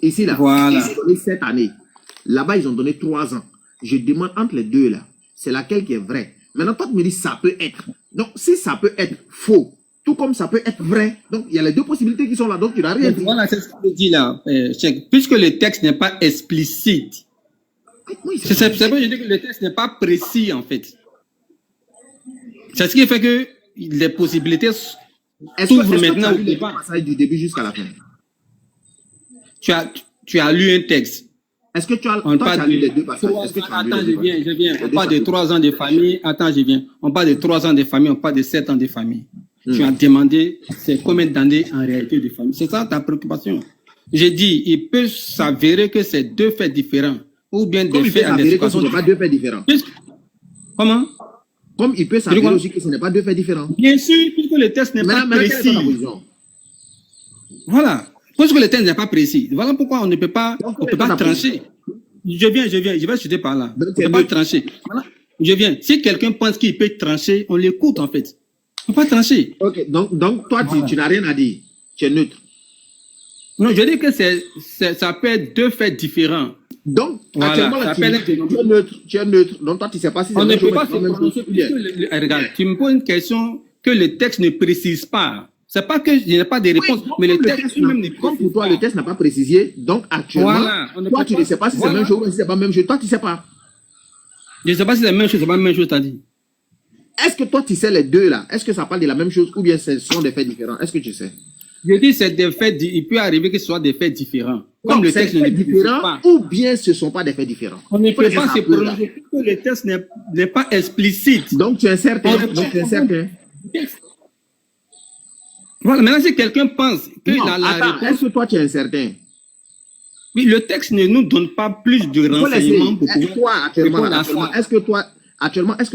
S5: Ici, là,
S6: voilà.
S5: Ils ont donné 7 années. Là-bas, ils ont donné 3 ans. Je demande entre les deux, là, c'est laquelle qui est vraie. Maintenant, toi, tu me dis ça peut être. Donc, si ça peut être faux, tout comme ça peut être vrai, donc il y a les deux possibilités qui sont là, donc tu n'as rien dit.
S6: Voilà, c'est ce que je dis là, Cheikh. Puisque le texte n'est pas explicite,
S5: Oui,
S6: c'est pourquoi je dis que le texte n'est pas précis en fait. C'est ce qui fait que les possibilités s'ouvrent maintenant au débat.
S5: Du début jusqu'à la fin.
S6: Tu as lu un texte.
S5: Est-ce que tu as,
S6: lu
S5: les deux passages?
S6: Attends, je viens. On parle de 3 ans de famille. Attends, je viens. On parle de 3 ans de famille, on parle de 7 ans de famille. Tu as demandé c'est combien d'années en réalité de famille. C'est ça ta préoccupation. J'ai dit, il peut s'avérer que c'est deux faits différents. Ou bien des faits en
S5: explication. Ce n'est pas deux faits différents.
S6: Comment?
S5: Comme il peut s'avérer aussi que ce n'est pas deux faits différents.
S6: Bien sûr, puisque le test n'est pas précis. Voilà. Puisque le texte n'est pas précis. Voilà pourquoi on ne peut pas, trancher. Je viens, je vais chuter par là. On ne peut pas trancher. Voilà. Je viens. Si quelqu'un pense qu'il peut trancher, on l'écoute en fait. On ne peut pas trancher.
S5: Ok, donc toi, voilà. tu n'as rien à dire. Tu es neutre.
S6: Non, je dis que ça peut être deux faits différents.
S5: Donc,
S6: voilà.
S5: Actuellement, tu es neutre. Donc toi, tu ne sais pas si c'est
S6: on ne peut pas se prononcer. Regarde, tu me poses une question que le texte ne précise pas. C'est pas que je n'ai pas de réponse, mais le texte lui-même ne précise pas.
S5: Pour toi, le texte n'a pas précisé, donc actuellement, toi, tu ne sais pas si c'est la même chose ou si c'est pas la même chose. Toi, tu ne sais pas.
S6: Je ne sais pas si c'est la même chose, c'est pas la même chose, t'as dit.
S5: Est-ce que toi, tu sais les deux là? Est-ce que ça parle de la même chose ou bien ce sont des faits différents? Est-ce que tu sais?
S6: Je dis c'est des faits, il peut arriver que ce soit des faits différents. Comme
S5: donc,
S6: le texte ne différent
S5: pas. Ou bien ce ne sont pas des faits différents.
S6: On ne peut pas se prononcer que le texte n'est pas explicite.
S5: Donc tu es certain. Donc tu es certain.
S6: Voilà, maintenant si quelqu'un pense que la réponse...
S5: Est-ce que toi tu es incertain?
S6: Oui, le texte ne nous donne pas plus de renseignements pour pouvoir
S5: est-ce que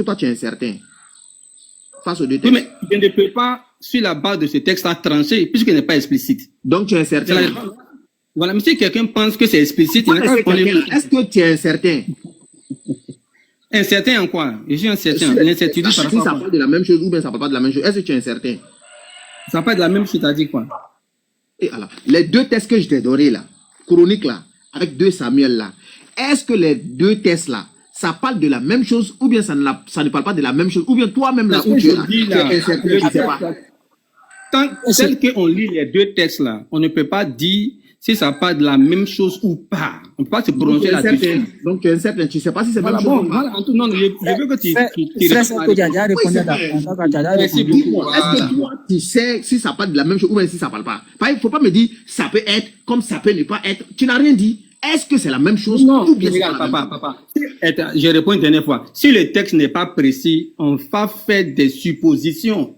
S5: toi tu es incertain face aux deux textes?
S6: Oui, mais je ne peux pas, sur la base de ce texte-là, trancher, puisqu'il n'est pas explicite.
S5: Donc tu es incertain.
S6: Voilà, mais si quelqu'un pense que c'est explicite,
S5: est-ce que tu es incertain?
S6: Incertain en quoi? Je suis incertain. L'incertitude,
S5: ça parle de la même chose ou bien ça parle pas de la même chose. Est-ce que tu es incertain?
S6: Ça parle de la même chose, t'as dit quoi?
S5: Et alors, les deux tests que je t'ai donnés là, chronique là, avec 2 Samuel là, est-ce que les deux tests là, ça parle de la même chose ou bien ça ne parle pas de la même chose ou bien toi-même là où tu es là, tu es incertain, tu ne sais pas.
S6: Tel qu'on lit les deux textes là, on ne peut pas dire si ça parle de la même chose ou pas. On ne peut pas se prononcer là-dessus.
S5: Donc tu es incertain, tu ne sais pas si c'est la même chose ou pas.
S6: Non, je veux que tu
S5: Merci beaucoup. Est-ce que toi, tu sais si ça parle de la même chose ou bien si ça ne parle pas? Il ne faut pas me dire ça peut être comme ça peut ne pas être. Tu n'as rien dit. Est-ce que c'est la même chose ou bien
S6: regarde, papa. Je réponds une dernière fois. Si le texte n'est pas précis, on va faire des suppositions.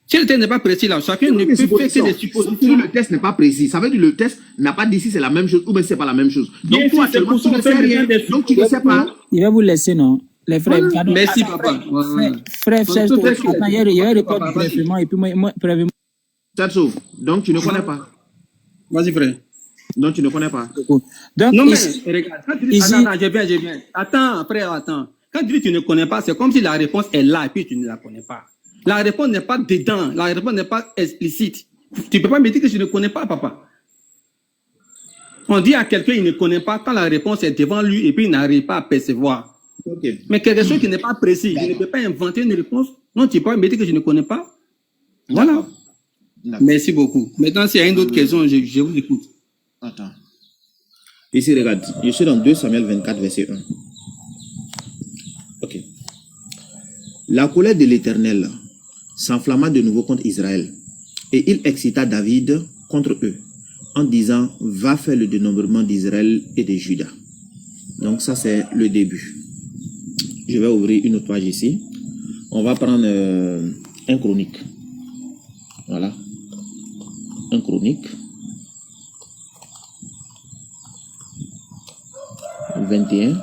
S6: Si le texte n'est pas précis, là, chacun ne peut faire que des suppositions.
S5: Si le texte n'est pas précis, ça veut dire que le texte n'a pas dit si c'est la même chose ou bien si c'est pas la même chose. Donc,
S6: bien
S5: toi, actuellement, tu ne sais rien. Donc, tu ne sais pas.
S7: Il va vous laisser, non? Les frères, pardon.
S6: Merci, papa.
S7: Frère, attends, il y a répondre brièvement et puis moi, préviens-moi.
S5: Donc, tu ne connais pas.
S6: Vas-y, frère.
S5: Donc, tu ne connais pas.
S7: Donc,
S6: non, mais regarde, quand tu dis, attends, je viens. Attends, frère, attends. Quand tu dis que tu ne connais pas, c'est comme si la réponse est là et puis tu ne la connais pas. La réponse n'est pas dedans, la réponse n'est pas explicite. Tu ne peux pas me dire que je ne connais pas, papa. On dit à quelqu'un qu'il ne connaît pas quand la réponse est devant lui et puis il n'arrive pas à percevoir.
S5: Okay.
S6: Mais quelque chose qui n'est pas précis, je ne peux pas inventer une réponse. Non, tu ne peux pas me dire que je ne connais pas. Voilà. Merci beaucoup. Maintenant, s'il y a une autre question, je vous écoute.
S5: Attends. Ici, regarde, je suis dans 2 Samuel 24, verset 1. Ok. La colère de l'Éternel s'enflamma de nouveau contre Israël. Et il excita David contre eux, en disant, va faire le dénombrement d'Israël et de Juda. Donc ça, c'est le début. Je vais ouvrir une autre page ici. On va prendre un chronique. Voilà. Un chronique. 21,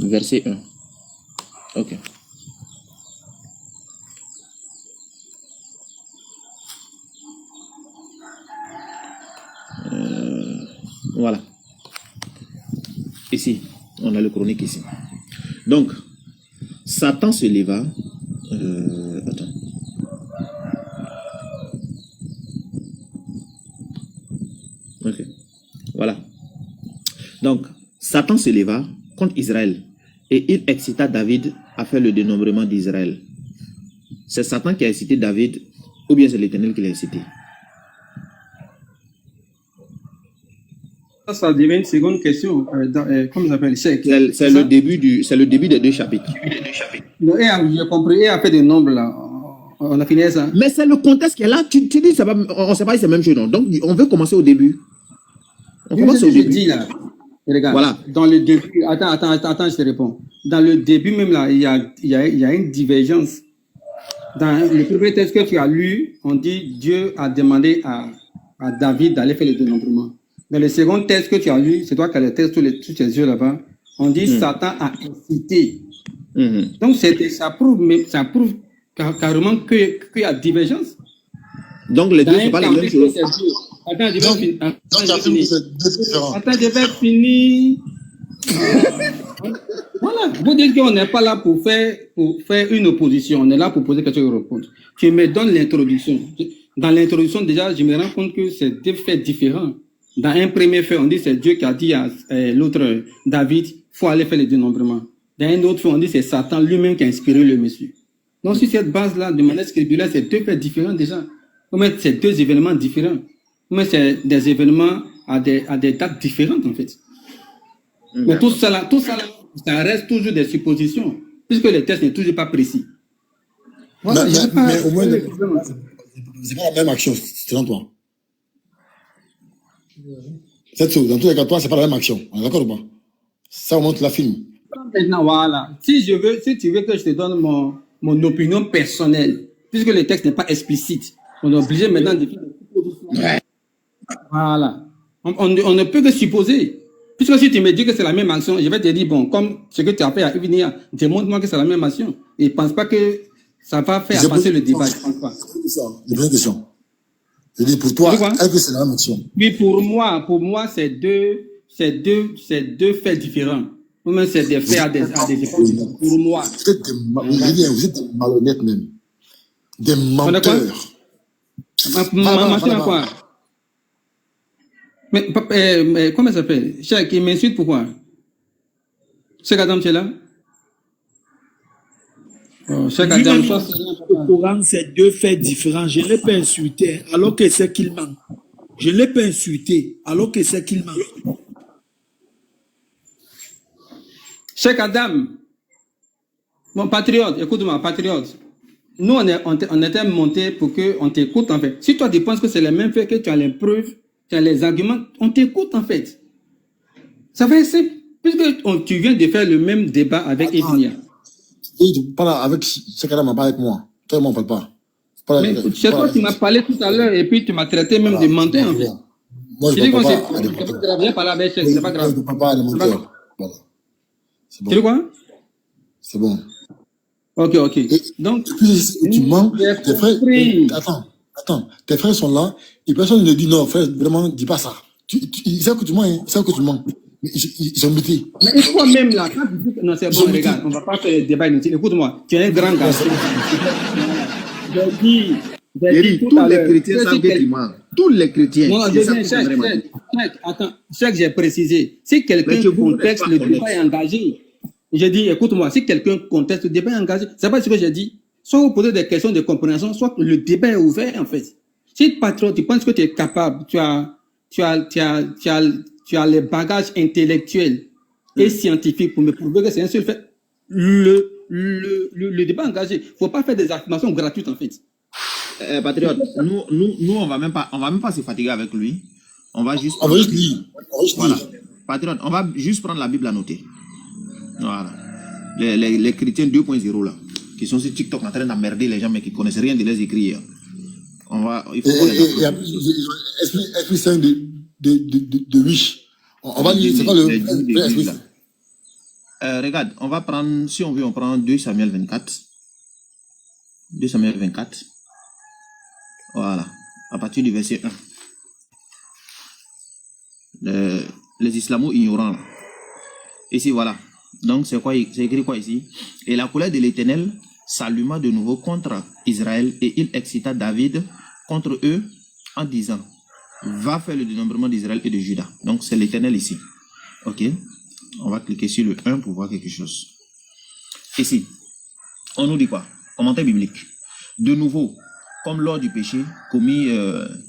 S5: verset 1. Ok. Voilà. Ici, on a le chronique ici. Donc, Satan se leva. Attends. Ok. Voilà. Donc, Satan se leva contre Israël et il excita David à faire le dénombrement d'Israël. C'est Satan qui a excité David ou bien c'est l'Éternel qui l'a excité?
S6: Ça devient une seconde question. Comment ça s'appelle? C'est
S5: le début des deux chapitres.
S6: J'ai compris. Et après des nombres là, on a fini ça.
S5: Mais c'est le contexte qui est là. Tu dis, ça va, on ne sait pas si c'est la même chose. Non? Donc, on veut commencer au début. On commence au début.
S6: Dis là. Regarde,
S5: voilà.
S6: Dans le début, attends, je te réponds. Dans le début même là, il y a une divergence. Dans le premier texte que tu as lu, on dit Dieu a demandé à David d'aller faire le dénombrement. Dans le second texte que tu as lu, c'est toi qui as le texte tous tes yeux là-bas, on dit Satan a incité. Donc ça prouve carrément qu'il y a divergence.
S5: Donc les deux ne sont pas les mêmes choses.
S6: Attends, je vais finir. Voilà, vous dites qu'on n'est pas là pour faire une opposition, on est là pour poser quelque chose de réponse. Tu me donnes l'introduction. Dans l'introduction, déjà, je me rends compte que c'est deux faits différents. Dans un premier fait, on dit c'est Dieu qui a dit à l'autre David, faut aller faire le dénombrement. Dans un autre fait, on dit c'est Satan lui-même qui a inspiré le monsieur. Donc, sur cette base-là, de manière scripturale, c'est deux faits différents déjà. Mais c'est deux événements différents. Mais c'est des événements à des dates différentes, en fait. Mais tout ça là, ça reste toujours des suppositions, puisque le texte n'est toujours pas précis.
S2: Voilà, mais au moins, c'est pas la même action, selon toi. Cette chose, dans tous les cas, toi, c'est pas la même action. On est d'accord ou pas? Ça, au moins, tu la filmes.
S6: Maintenant, voilà. Si tu veux que je te donne mon opinion personnelle, puisque le texte n'est pas explicite, on est obligé maintenant de faire des suppositions. Ouais. Voilà. On ne peut que supposer. Puisque si tu me dis que c'est la même action, je vais te dire, bon, comme ce que tu as fait à Ivnia, démontre-moi que c'est la même action. Et ne pense pas que ça va faire avancer le débat. Je ne pense pas.
S2: C'est une question. Je dis, pour toi, est-ce que c'est la même action?
S6: Oui, pour moi, c'est deux faits différents. Ou même c'est des faits à des époques. Pour moi.
S2: Vous êtes des malhonnêtes même. Des menteurs.
S6: Mentir quoi? Mais comment ça s'appelle? Cheikh, il m'insulte pourquoi? Cheikh Adam, tu es là? Cheikh Adam,
S1: au courant, c'est deux faits différents. Je ne l'ai pas insulté alors que c'est qu'il ment. Je ne l'ai pas insulté alors que c'est qu'il ment.
S6: Cheikh Adam, mon patriote, écoute-moi, patriote. Nous, on était montés pour qu'on t'écoute en fait. Si toi tu penses que c'est le même fait, que tu as les preuves, tu as les arguments, on t'écoute en fait. Ça fait simple. Puisque tu viens de faire le même débat avec Ivnia.
S2: Tu parles avec Cheikh Adam, pas avec moi. Toi et moi, on ne parle pas.
S6: Mais c'est toi qui m'as parlé tout à l'heure et puis tu m'as traité même de menteur en fait.
S2: Moi, je ne parle pas à des menteurs.
S6: C'est pas grave.
S2: Je ne parle pas à des menteurs. Voilà.
S6: C'est bon. Tu dis quoi?
S2: C'est bon.
S6: Ok. Donc,
S2: tu mens, tes frères. Attends, tes frères sont là, et personne ne dit non, frère, vraiment, dis pas ça. Ils savent que tu mens, ils savent que tu mens. Ils sont mutés.
S6: Mais toi-même là, quand tu dis que non, c'est bon, regarde, on va pas faire le débat inutile. Écoute-moi, tu es un grand gars. J'ai dit
S5: tous les chrétiens savent que tu mens. Tous les chrétiens.
S6: Non, attends, Cheikh, j'ai précisé. Si quelqu'un contexte le débat est engagé, j'ai dit, écoute-moi, si quelqu'un conteste le débat est engagé, c'est pas ce que j'ai dit. Soit vous posez des questions de compréhension, soit le débat est ouvert, en fait. Si patriote, tu penses que tu es capable, tu as les bagages intellectuels et scientifiques pour me prouver que c'est un seul fait. le débat engagé. Il ne faut pas faire des affirmations gratuites, en fait.
S5: Patriote, nous on va même pas se fatiguer avec lui. On va juste
S2: lire.
S5: Voilà. Patriote, on va juste prendre la Bible à noter. Voilà. Les chrétiens 2.0 là, qui sont sur TikTok en train d'emmerder les gens, mais qui connaissent rien de les écrire. Il faut qu'on les applaudisse.
S2: Esprit saint de riche. On va lire, c'est pas le esprit saint.
S5: Regarde, on va prendre, si on veut, on prend 2 Samuel 24. 2 Samuel 24. Voilà. À partir du verset 1. Les islamo ignorants. Là. Ici, voilà. Donc, c'est écrit quoi ici? Et la colère de l'Éternel s'alluma de nouveau contre Israël et il excita David contre eux en disant, va faire le dénombrement d'Israël et de Juda. Donc, c'est l'Éternel ici. Ok. On va cliquer sur le 1 pour voir quelque chose. Ici, on nous dit quoi? Commentaire biblique. De nouveau, comme lors du péché commis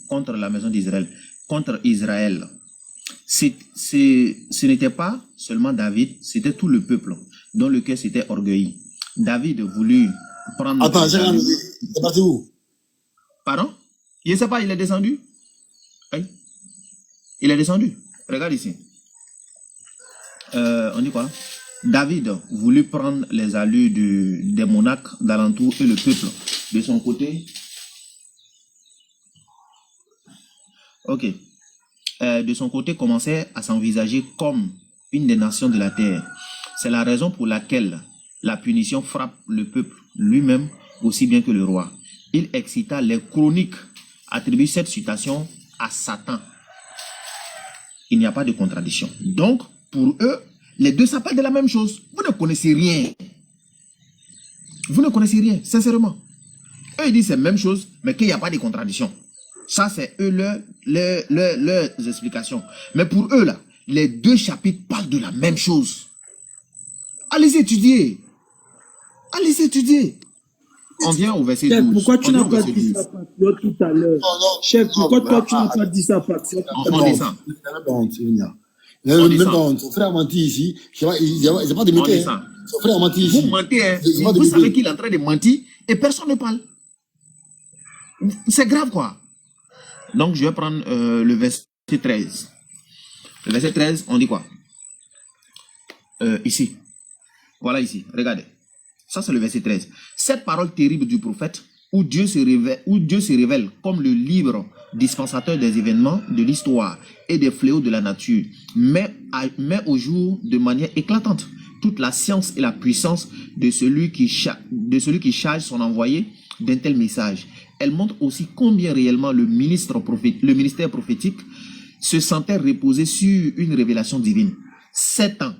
S5: contre la maison d'Israël, contre Israël, ce n'était pas seulement David, c'était tout le peuple dont le cœur s'était orgueilli. David voulut prendre...
S2: Attends, c'est parti où?
S5: Pardon? Je ne sais pas, il est descendu. Oui. Il est descendu. Regarde ici. On dit quoi? David voulut prendre les allures des monarques d'alentour et le peuple de son côté. Ok. De son côté, commençait à s'envisager comme une des nations de la terre. C'est la raison pour laquelle la punition frappe le peuple lui-même aussi bien que le roi. Il excita les chroniques, attribuent cette citation à Satan. Il n'y a pas de contradiction. Donc, pour eux, les deux s'appellent de la même chose. Vous ne connaissez rien. Vous ne connaissez rien, sincèrement. Eux, ils disent c'est la même chose, mais qu'il n'y a pas de contradiction. Ça, c'est eux leurs explications. Mais pour eux, là, les deux chapitres parlent de la même chose. Allez étudier. Allez étudier. On vient au verset 12.
S1: Pourquoi tu n'as pas dit ça, Patriote, tout à l'heure? Chef, pourquoi toi, tu n'as pas dit ça, Patriote?
S5: On descend.
S2: Son frère a menti ici. Il n'y a pas de métier. Son frère a menti ici.
S5: Vous mentez, hein. Vous savez qu'il est en train de mentir et personne ne parle. C'est grave, quoi. Donc, je vais prendre le verset 13. Le verset 13, on dit quoi? Ici. Voilà ici. Regardez. Ça, c'est le verset 13. Cette parole terrible du prophète, où Dieu se révèle comme le libre dispensateur des événements de l'histoire et des fléaux de la nature, met au jour de manière éclatante toute la science et la puissance de celui qui charge son envoyé d'un tel message. Elle montre aussi combien réellement le ministère prophétique se sentait reposer sur une révélation divine. 7 ans.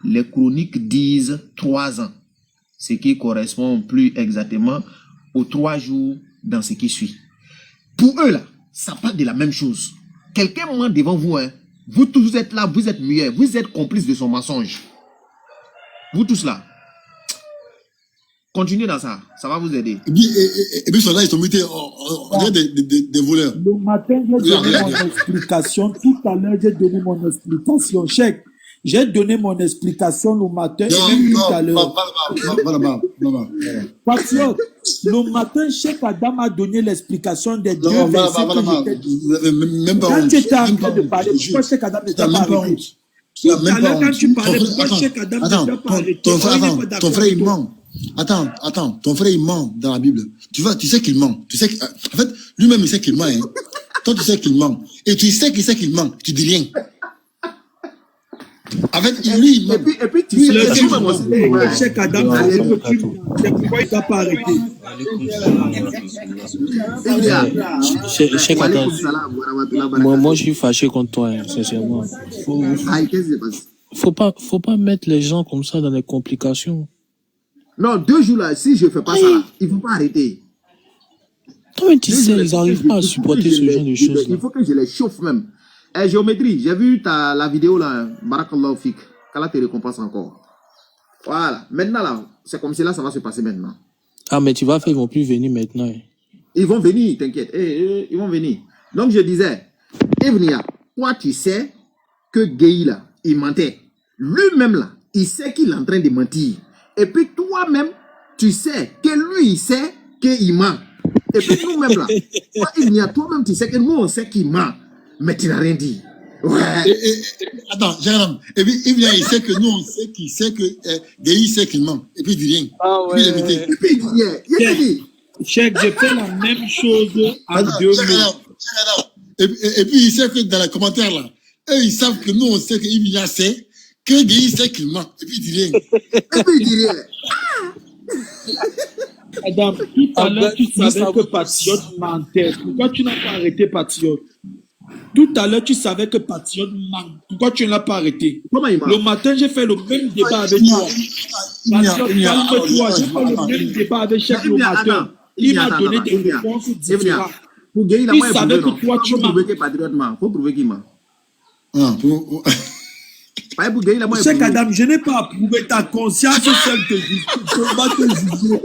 S5: Les chroniques disent 3 ans, ce qui correspond plus exactement aux 3 jours dans ce qui suit. Pour eux, là, ça parle de la même chose. Quelqu'un ment devant vous, hein. Vous tous êtes là, vous êtes muets, vous êtes complices de son mensonge. Vous tous là. Continuez dans ça, ça va vous aider.
S2: Et puis, ceux-là, ils sont mutés, on dirait des voleurs.
S1: Le matin, j'ai donné mon explication. Tout à l'heure, j'ai donné mon explication. Chèque. J'ai donné mon explication le matin et même tout à l'heure. Patriote, le matin, Cheikh Adam a donné l'explication des deux versets que j'étais. Quand tu étais en train de parler, pourquoi Cheikh Adam n'était pas arrêté? Tout à l'heure, quand tu parlais, pourquoi Cheikh Adam n'était pas arrêté?
S2: Ton frère, il ment. Attends, ton frère, il ment dans la Bible. Tu sais qu'il ment. Tu sais en fait, lui-même, il sait qu'il ment. Hein. Toi, tu sais qu'il ment. Et tu sais qu'il ment. Tu dis rien. En fait, lui, il ment.
S5: Et puis tu sais que
S1: Cheikh Adam, c'est pourquoi il t'a pas arrêté.
S8: Cheikh Adam, moi, je suis fâché contre toi, hein, sincèrement. Faut pas mettre les gens comme ça dans les complications.
S5: Non, 2 jours là, si je fais pas ça, là, il faut pas arrêter.
S8: Toi, tu sais, ils n'arrivent pas à supporter ce genre de choses.
S5: Il faut que je les chauffe même. Géométrie, j'ai vu la vidéo là, Barakallahu Fik, qu'Allah te récompense encore. Voilà, maintenant là, c'est comme si là, ça va se passer maintenant.
S8: Ah, mais tu vas faire, ils vont plus venir maintenant. Hein.
S5: Ils vont venir, t'inquiète, ils vont venir. Donc je disais, Evnia, toi tu sais que Gueye là, il mentait. Lui-même là, il sait qu'il est en train de mentir. Et puis toi-même, tu sais que lui, il sait qu'il ment. Et puis nous-mêmes là, toi-même, tu sais que nous, on sait qu'il ment. Mais tu n'as rien dit. Ouais.
S2: Attends, Jean, et puis il vient, il sait que nous, on sait qu'il sait que Guéhi sait qu'il ment. Et puis il dit rien.
S1: Ah
S2: Et puis il est invité.
S1: ouais.
S5: Et puis il dit rien. Il a dit.
S1: Cheikh, je fais la même chose en
S2: Attends,
S1: 2
S2: check it
S1: mots.
S2: out, check it out. Et puis il sait que dans les commentaires là, eux ils savent que nous on sait qu'Ibia sait, que Guéhi sait qu'il ment. Et puis il dit rien.
S5: Et puis il dit rien.
S1: Adam, tout à l'heure, tu savais que Patriote mentait. Pourquoi tu n'as pas arrêté Patriote? Tout à l'heure, tu savais que Patriote ment. Pourquoi tu ne l'as pas arrêté?
S5: Comment il ment?
S1: Le matin, j'ai fait le même débat avec toi. Patriote, calme-toi. J'ai fait le même débat avec Cheikh le matin. Il m'a donné des réponses différentes.
S5: Pour Guéhi, là,
S1: Il
S5: moi, il
S1: savait
S5: prouve,
S1: que toi,
S5: non.
S1: tu
S5: Faut
S1: mens.
S5: prouver que Patriote ment. Faut prouver qu'il ment.
S2: Ah,
S5: Pas pour Guéhi, là, moi, il
S1: Cheikh
S5: prouve.
S1: Adam, je n'ai pas approuvé ta conscience seule te juge. Je va te juger.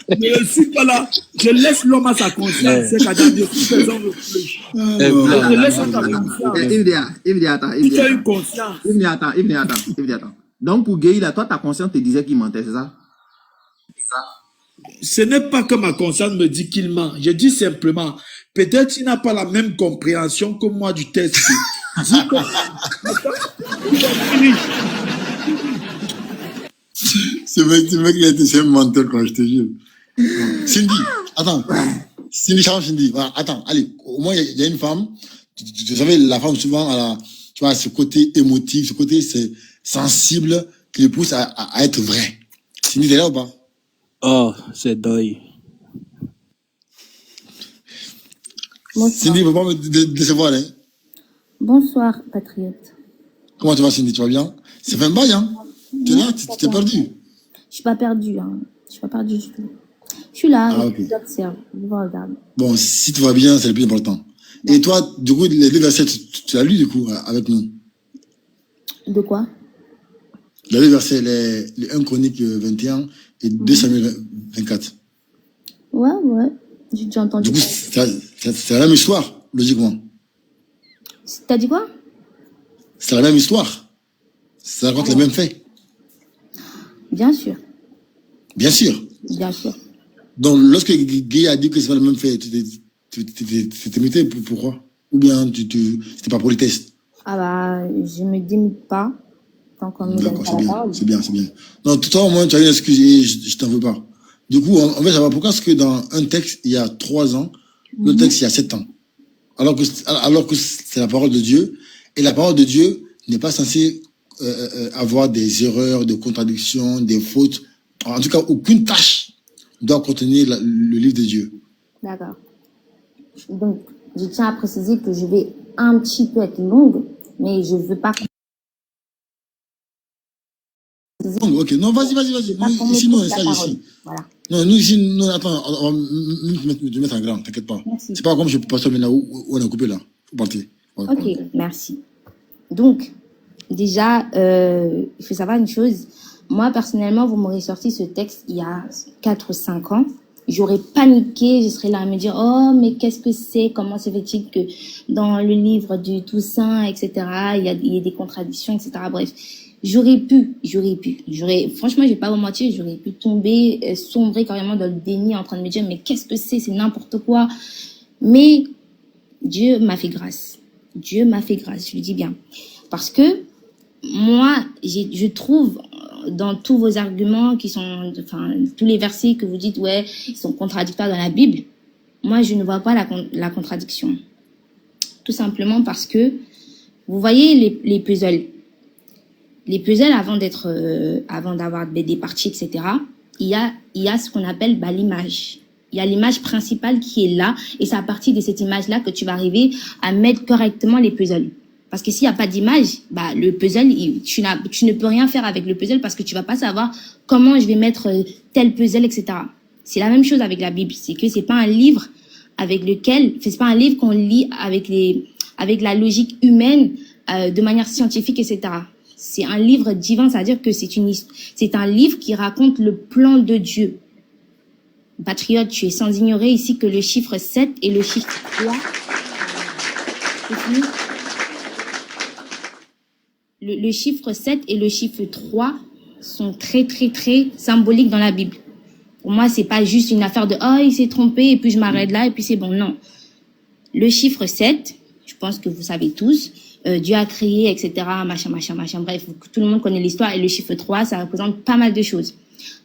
S1: Je ne suis pas là. Je laisse l'homme à sa conscience. Cheikh Adam, je suis faisant réfléchir. Je laisse à ta conscience.
S5: Il me dit, attends.
S1: Tu as une conscience.
S5: Il me dit, attends. Donc, pour Guéhi, là, toi, ta conscience te disait qu'il mentait, c'est ça?
S1: Ce n'est pas que ma conscience me dit qu'il ment. Je dis simplement, peut-être qu'il n'a pas la même compréhension que moi du texte. Dis que-
S2: ce mec il a été un menteur quoi, je te jure. Cindy, attends. Cindy, Cindy, voilà, attends, allez, au moins il y a une femme, tu savais, la femme souvent, elle a, tu vois, ce côté émotif, ce côté c'est sensible qui le pousse à être vrai. Cindy, t'es là ou pas?
S8: Oh, c'est deuil.
S2: Cindy, il ne faut pas me décevoir, hein.
S9: Bonsoir, patriote.
S2: Comment tu vas, Cindy? Tu vas bien? C'est fait un bail, hein? T'es là? Tu t'es perdu?
S9: Je suis pas perdue, hein. Je suis pas perdue du tout. Je suis là,
S2: Ah, ok.
S9: j'observe, je vous regarde.
S2: Bon, si tu vas bien, c'est le plus important. Et toi, du coup, les deux versets, tu l'as lu, du coup, avec nous?
S9: De quoi?
S2: Les deux versets, les 1 Chronique 21 et 2 Samuel 24.
S9: Ouais, j'ai déjà entendu.
S2: Du coup, c'est la même histoire, logiquement.
S9: T'as dit quoi?
S2: C'est la même histoire. Ça raconte les mêmes faits.
S9: Bien sûr,
S2: Bien sûr.
S9: bien sûr.
S2: Donc, lorsque Guy a dit que c'est pas le même fait, tu t'es muté, pourquoi? Ou bien c'était pas pour le test?
S9: Ah bah, je me démute pas tant qu'on me donne
S2: D'accord,
S9: pas
S2: c'est
S9: la
S2: bien,
S9: parole.
S2: c'est bien, c'est bien. Non, toi, au moins, tu as une excuse et je t'en veux pas. Du coup, on va savoir pourquoi est-ce que dans un texte, il y a 3 ans, le texte, il y a 7 ans. Alors que c'est la parole de Dieu, et la parole de Dieu n'est pas censée avoir des erreurs, des contradictions, des fautes. En tout cas, aucune tâche doit contenir le livre de Dieu.
S9: D'accord. Donc, je tiens à préciser que je vais un petit peu être longue, mais je veux pas.
S2: Ok, non, vas-y.
S9: Pas qu'on
S2: Ici,
S9: me
S2: nous, on
S9: coupe
S2: est
S9: la
S2: sage
S9: parole.
S2: ici.
S9: Voilà.
S2: Non, nous, ici, nous, attends, on va te mettre en grand, t'inquiète pas.
S9: Merci.
S2: C'est pas comme je peux passer maintenant où on a coupé là. Faut partir. Voilà.
S9: Ok, merci. Donc, déjà, il faut savoir une chose. Moi, personnellement, vous m'aurez sorti ce texte il y a 4 ou 5 ans. J'aurais paniqué, je serais là à me dire, oh, mais qu'est-ce que c'est? Comment se fait-il que dans le livre du Toussaint, etc., il y a des contradictions, etc. Bref, j'aurais pu, franchement, je vais pas vous mentir, j'aurais pu tomber, sombrer carrément dans le déni en train de me dire, mais qu'est-ce que c'est n'importe quoi. Mais Dieu m'a fait grâce. Dieu m'a fait grâce, je le dis bien. Parce que moi, je trouve dans tous vos arguments qui sont, enfin, tous les versets que vous dites, ouais, ils sont contradictoires dans la Bible, moi, je ne vois pas la contradiction. Tout simplement parce que, vous voyez les puzzles. Les puzzles, avant d'avoir des parties, etc., il y a ce qu'on appelle l'image. Il y a l'image principale qui est là, et c'est à partir de cette image-là que tu vas arriver à mettre correctement les puzzles. Parce que s'il n'y a pas d'image, le puzzle, tu ne peux rien faire avec le puzzle parce que tu vas pas savoir comment je vais mettre tel puzzle, etc. C'est la même chose avec la Bible. C'est que c'est pas un livre c'est pas un livre qu'on lit avec la logique humaine, de manière scientifique, etc. C'est un livre divin, c'est-à-dire que c'est un livre qui raconte le plan de Dieu. Patriote, tu es sans ignorer ici que le chiffre 7 et le chiffre 3, le chiffre 7 et le chiffre 3 sont très, très, très symboliques dans la Bible. Pour moi, c'est pas juste une affaire de « oh, il s'est trompé et puis je m'arrête là et puis c'est bon ». Non. Le chiffre 7, je pense que vous savez tous, Dieu a créé, etc., machin, bref, tout le monde connaît l'histoire. Et le chiffre 3, ça représente pas mal de choses.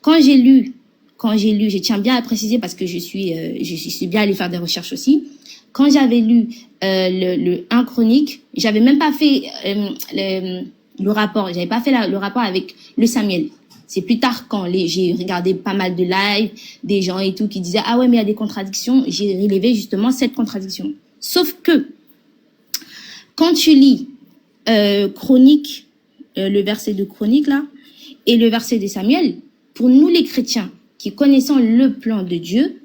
S9: Quand j'ai lu, je tiens bien à préciser parce que je suis bien allée faire des recherches aussi. Quand j'avais lu le 1 Chronique, j'avais même pas fait le rapport. J'avais pas fait le rapport avec le Samuel. C'est plus tard quand j'ai regardé pas mal de lives, des gens et tout qui disaient ah ouais mais il y a des contradictions. J'ai relevé justement cette contradiction. Sauf que quand tu lis Chronique, le verset de Chronique là, et le verset de Samuel, pour nous les chrétiens qui connaissons le plan de Dieu,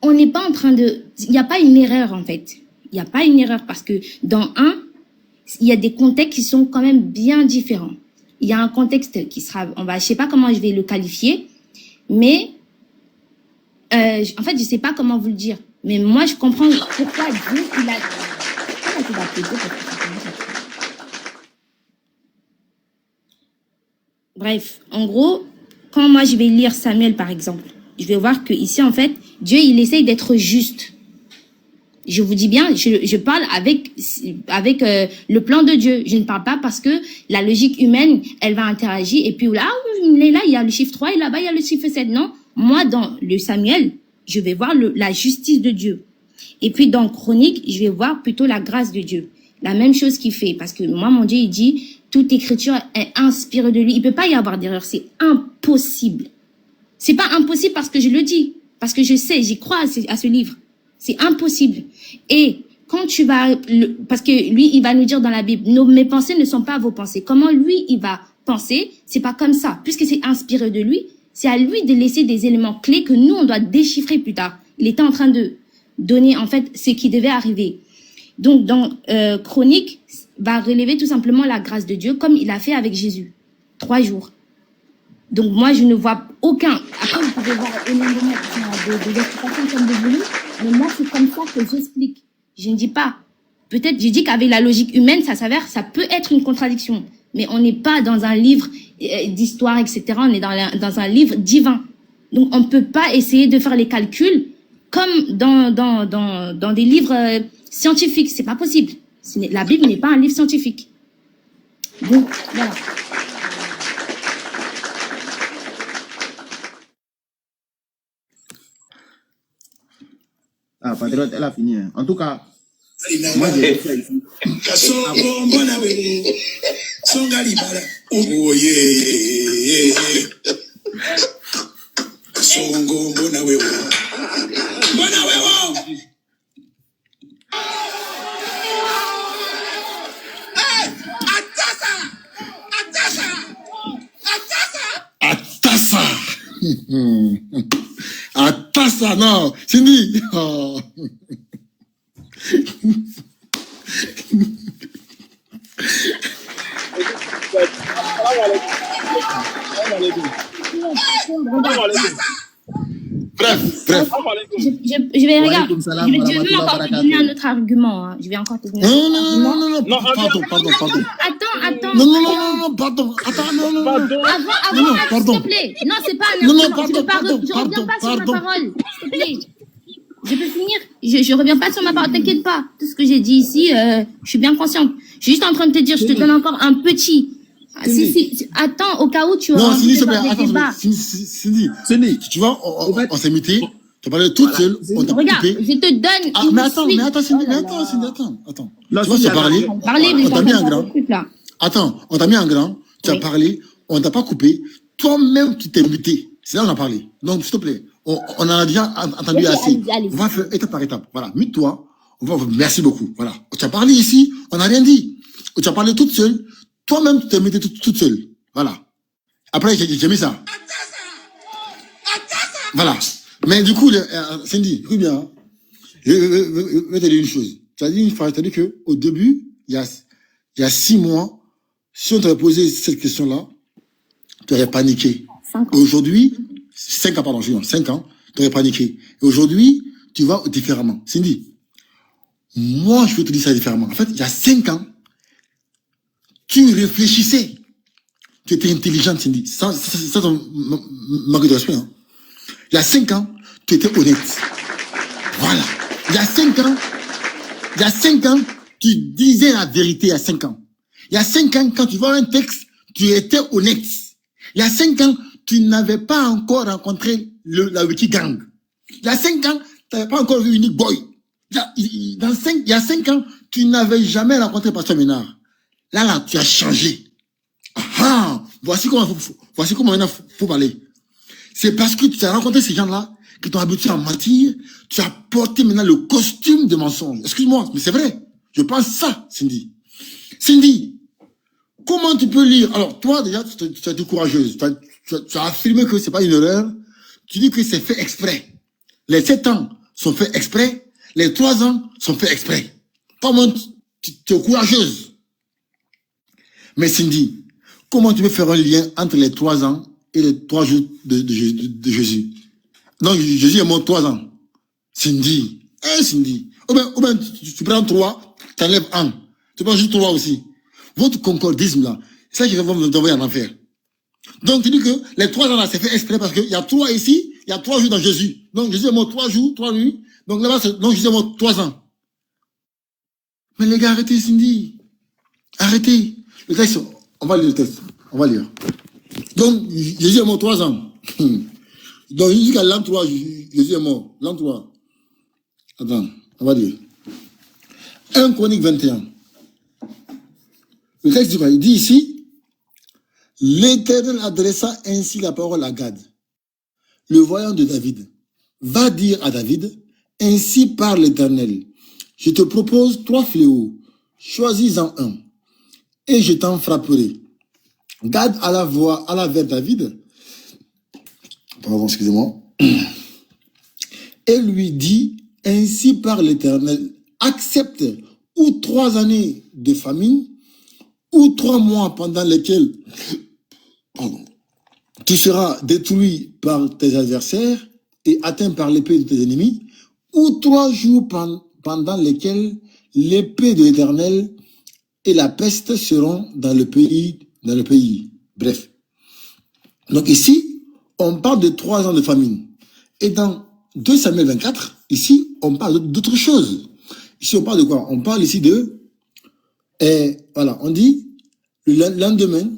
S9: on n'est pas en train de... Il n'y a pas une erreur en fait. Il n'y a pas une erreur parce que dans un, il y a des contextes qui sont quand même bien différents. Il y a un contexte qui sera... je sais pas comment je vais le qualifier, mais en fait, je sais pas comment vous le dire. Mais moi, je comprends pourquoi Dieu, il a... Bref, en gros, quand moi je vais lire Samuel par exemple, je vais voir que ici en fait, Dieu il essaye d'être juste. Je vous dis bien, je parle avec le plan de Dieu. Je ne parle pas parce que la logique humaine, elle va interagir et puis là, il y a le chiffre 3 et là-bas il y a le chiffre 7. Non, moi dans le Samuel, je vais voir la justice de Dieu. Et puis dans Chronique, je vais voir plutôt la grâce de Dieu. La même chose qu'il fait parce que moi mon Dieu il dit toute écriture est inspirée de lui. Il peut pas y avoir d'erreur, c'est impossible. C'est pas impossible parce que je le dis, parce que je sais, j'y crois à ce livre. C'est impossible. Et quand tu vas, parce que lui, il va nous dire dans la Bible, mes pensées ne sont pas vos pensées. Comment lui, il va penser, c'est pas comme ça. Puisque c'est inspiré de lui, c'est à lui de laisser des éléments clés que nous, on doit déchiffrer plus tard. Il était en train de donner, en fait, ce qui devait arriver. Donc, dans Chronique, va relever tout simplement la grâce de Dieu, comme il a fait avec Jésus. 3 jours. Donc, moi, je ne vois aucun... Après, vous pouvez voir énormément de explications comme vous voulez, mais moi, c'est comme ça que j'explique. Je ne dis pas... Peut-être, j'ai dit qu'avec la logique humaine, ça peut être une contradiction. Mais on n'est pas dans un livre d'histoire, etc. On est dans un livre divin. Donc, on ne peut pas essayer de faire les calculs comme dans des livres scientifiques. C'est pas possible. La Bible n'est pas un livre scientifique. Donc, voilà.
S5: Ah, Patriote, elle a fini. En tout cas, moi, j'ai fait ici.
S2: Atassa, non, Cindy. Oh. Bref.
S9: Je vais regarder. Je vais encore te donner un autre argument. Hein. Je vais encore te donner
S2: Non, pardon.
S9: Attends.
S2: Non, pardon. Attends, non.
S9: Avant, s'il te plaît. Non, c'est pas un argument. Je reviens pas sur ma parole. S'il te plaît. Je peux finir. Je reviens pas sur ma parole. T'inquiète pas. Tout ce que j'ai dit ici, je suis bien consciente. Je suis juste en train de te dire, je te donne encore un petit. Attends, au cas où tu auras
S2: envie de faire des débats. Cindy, tu vois, on s'est muté. Tu parlais toute seule, on t'a coupé.
S9: Regarde, je te donne
S2: mais attends, Cindy, attends. Tu vois, tu as parlé, on t'a mis en grand. Attends, on t'a mis en grand, tu as parlé, on t'a pas coupé. Toi-même, tu t'es muté. C'est là qu'on a parlé. Donc, s'il te plaît, on en a déjà entendu assez. On va faire étape par étape. Voilà, mute-toi. Merci beaucoup. Voilà. Tu as parlé ici, on n'a rien dit. Tu as parlé toute seule. Toi-même, tu t'es muté toute seule. Voilà. Après, j'ai mis ça. Voilà. Mais du coup, Cindy, écoute bien. Hein. Je vais te dire une chose. Tu as dit une phrase, tu as dit qu'au début, il y a 6 mois, si on t'avait posé cette question-là, tu aurais paniqué. Aujourd'hui, 5 ans, pardon, 5 ans, tu aurais paniqué. Et aujourd'hui, tu vas différemment. Cindy, moi, je vais te dire ça différemment. En fait, il y a 5 ans, tu réfléchissais. tu étais intelligente, Cindy. Ça manque de respect. Hein. Il y a 5 ans, tu étais honnête. Voilà. Il y a 5 ans, tu disais la vérité il y a 5 ans. Il y a 5 ans, quand tu vois un texte, tu étais honnête. Il y a 5 ans, tu n'avais pas encore rencontré la Wikigang. Il y a 5 ans, tu n'avais pas encore vu Unique Boy. Il y a 5 ans, tu n'avais jamais rencontré Pasteur Ménard. Là, tu as changé. Ah, voici comment maintenant faut parler. C'est parce que tu as rencontré ces gens-là qui t'ont habitué à mentir. Tu as porté maintenant le costume de mensonge. Excuse-moi, mais c'est vrai. Je pense ça, Cindy. Cindy, comment tu peux lire? Alors, toi, déjà, tu as été courageuse. Tu as affirmé que c'est pas une erreur. Tu dis que c'est fait exprès. Les 7 ans sont faits exprès. Les 3 ans sont faits exprès. Comment tu es courageuse? Mais Cindy, comment tu peux faire un lien entre les 3 ans et les 3 jours de Jésus? Donc, Jésus est mort 3 ans. Cindy. Cindy. Ou bien tu prends 3, tu enlèves 1. Tu prends juste 3 aussi. Votre concordisme là, c'est ça qui va vous envoyer en enfer. Donc, tu dis que les 3 ans là, c'est fait exprès parce qu'il y a 3 ici, il y a 3 jours dans Jésus. Donc, Jésus est mort 3 jours, 3 nuits. Donc là-bas, Jésus est mort 3 ans. Mais les gars, arrêtez, Cindy. Arrêtez. Le texte, on va lire le texte. On va lire. Donc, Jésus est mort 3 ans. Donc, jusqu'à l'an 3, Jésus est mort. L'an 3. Attends, on va lire. 1 Chronique 21. Le texte dit quoi? Il dit ici, l'Éternel adressa ainsi la parole à Gad, le voyant de David. Va dire à David, ainsi parle l'Éternel. Je te propose 3 fléaux. Choisis-en un. Et je t'en frapperai. Gad alla vers David. Pardon, excusez-moi. Et lui dit, ainsi parle l'Éternel. Accepte ou 3 années de famine, ou 3 mois pendant lesquels tu seras détruit par tes adversaires et atteint par l'épée de tes ennemis, ou 3 jours pendant lesquels l'épée de l'Éternel et la peste seront dans le pays. Bref. Donc ici, on parle de 3 ans de famine. Et dans 2 Samuel 24, ici, on parle d'autre chose. Ici, on parle de quoi? On parle ici de... voilà, on dit, le lendemain,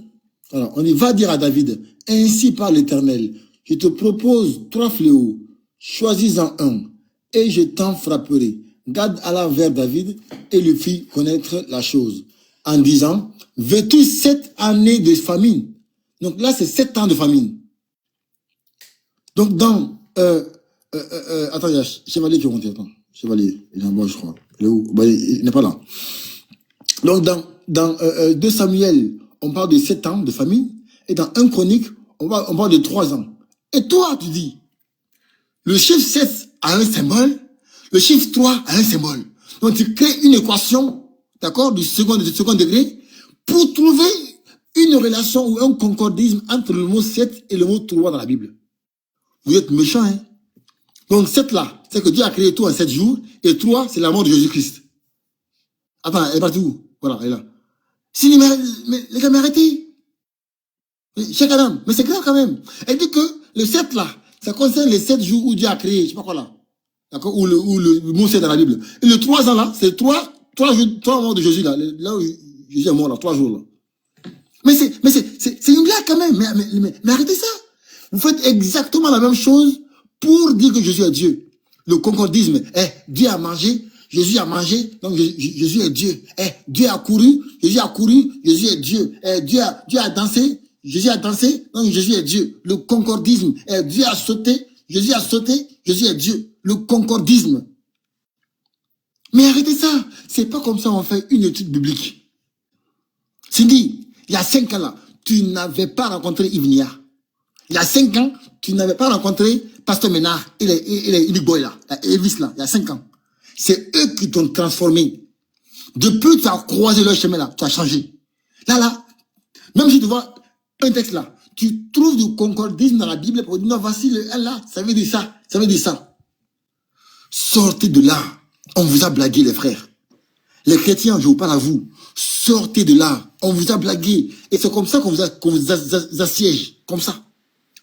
S2: voilà, on dit, va dire à David, ainsi parle l'Éternel, je te propose 3 fléaux, choisis-en un, et je t'en frapperai. Gad alla vers David et lui fit connaître la chose, en disant, veux-tu 7 années de famine? Donc là, c'est 7 ans de famine. Donc dans... attends, il y a Chevalier qui est monté, attends. Chevalier, il est en bas, je crois. Il est où? Ben, il n'est pas là. Donc dans 2 Samuel, on parle de 7 ans de famine, et dans 1 Chronique, on parle de 3 ans. Et toi, tu dis, le chiffre 7 a un symbole, le chiffre 3 a un symbole. Donc tu crées une équation, d'accord, du second degré, pour trouver une relation ou un concordisme entre le mot 7 et le mot 3 dans la Bible. Vous êtes méchants, hein? Donc 7 là, c'est que Dieu a créé tout en 7 jours, et 3, c'est la mort de Jésus-Christ. Attends, elle est partie où? Voilà, elle est là. Si, mais les gars, mais arrêtez. Cheikh Adam, mais c'est grave quand même. Elle dit que le 7 là, ça concerne les 7 jours où Dieu a créé, je sais pas quoi là. D'accord? Où le mot 7 dans la Bible. Et le 3 ans là, c'est 3 morts de Jésus là. Là où Jésus est mort là, 3 jours là. Mais c'est une blague quand même. Mais arrêtez ça. Vous faites exactement la même chose pour dire que Jésus est Dieu. Le concordisme, Dieu a mangé, Jésus a mangé, donc Jésus est Dieu. Dieu a couru, Jésus a couru, Jésus est Dieu. Dieu a dansé, Jésus a dansé, donc Jésus est Dieu. Le concordisme, Dieu a sauté, Jésus a sauté, Jésus est Dieu. Le concordisme. Mais arrêtez ça. C'est pas comme ça on fait une étude biblique. Cindy, il y a 5 ans là, tu n'avais pas rencontré Yves Nia. Il y a 5 ans, tu n'avais pas rencontré Pasteur Ménard et les Unique Boy là, Elvis là, il y a 5 ans. C'est eux qui t'ont transformé. Depuis que tu as croisé leur chemin là, tu as changé. Là, même si tu vois un texte là, tu trouves du concordisme dans la Bible pour dire non, voici le là, ça veut dire ça, ça veut dire ça. Sortez de là. On vous a blagué les frères. Les chrétiens, je vous parle à vous. Sortez de là. On vous a blagué. Et c'est comme ça qu'on vous assiège. Comme ça.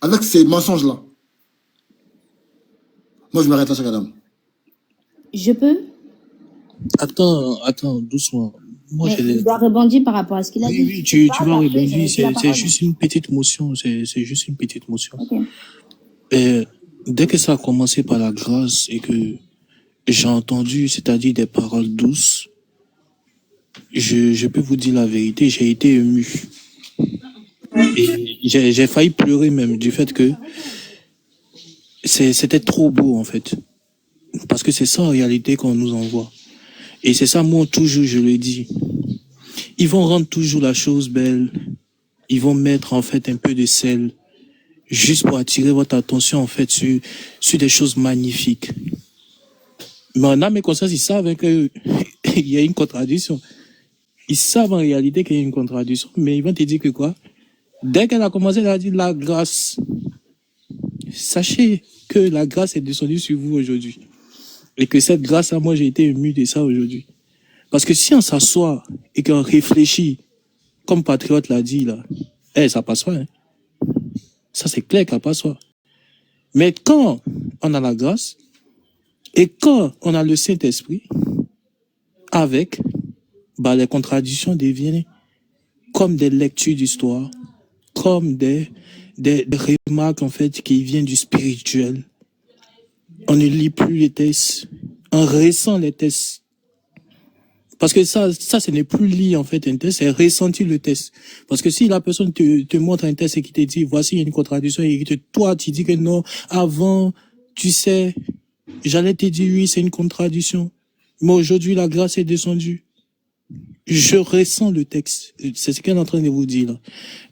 S2: Avec ces mensonges-là. Moi, je m'arrête là, chère madame.
S9: Je peux?
S8: Attends, doucement. Moi,
S9: Mais
S8: j'ai
S9: il doit rebondir par rapport à ce qu'il a
S8: Oui,
S9: dit.
S8: oui,
S9: Je
S8: tu
S9: parle,
S8: vas
S9: après,
S8: rebondir.
S9: j'ai la
S8: C'est
S9: parole.
S8: juste une petite motion. C'est juste une petite motion.
S9: Ok.
S8: Et dès que ça a commencé par la grâce et que j'ai entendu, c'est-à-dire des paroles douces, je peux vous dire la vérité, j'ai été ému. Et j'ai failli pleurer même du fait que c'était trop beau en fait. Parce que c'est ça en réalité qu'on nous envoie. Et c'est ça, moi, toujours, je le dis. Ils vont rendre toujours la chose belle. Ils vont mettre en fait un peu de sel juste pour attirer votre attention en fait sur des choses magnifiques. Mais en âme et conscience, ils savent qu'il y a une contradiction. Ils savent en réalité qu'il y a une contradiction, mais ils vont te dire que quoi? Dès qu'elle a commencé à dire la grâce, sachez que la grâce est descendue sur vous aujourd'hui. Et que cette grâce, moi, j'ai été ému de ça aujourd'hui. Parce que si on s'assoit et qu'on réfléchit, comme Patriote l'a dit là, ça passe pas. Hein. Ça, c'est clair qu'elle passe pas. Mais quand on a la grâce, et quand on a le Saint-Esprit, avec, les contradictions deviennent comme des lectures d'histoire, comme des remarques, en fait, qui viennent du spirituel. On ne lit plus les textes, on ressent les textes. Parce que ça, ce n'est plus lire, en fait, un texte, c'est ressentir le texte. Parce que si la personne te montre un texte et qui te dit, voici, il y a une contradiction, et que toi, tu dis que non, avant, tu sais, j'allais te dire, oui, c'est une contradiction. Mais aujourd'hui, la grâce est descendue. Je ressens le texte. C'est ce qu'elle est en train de vous dire, là.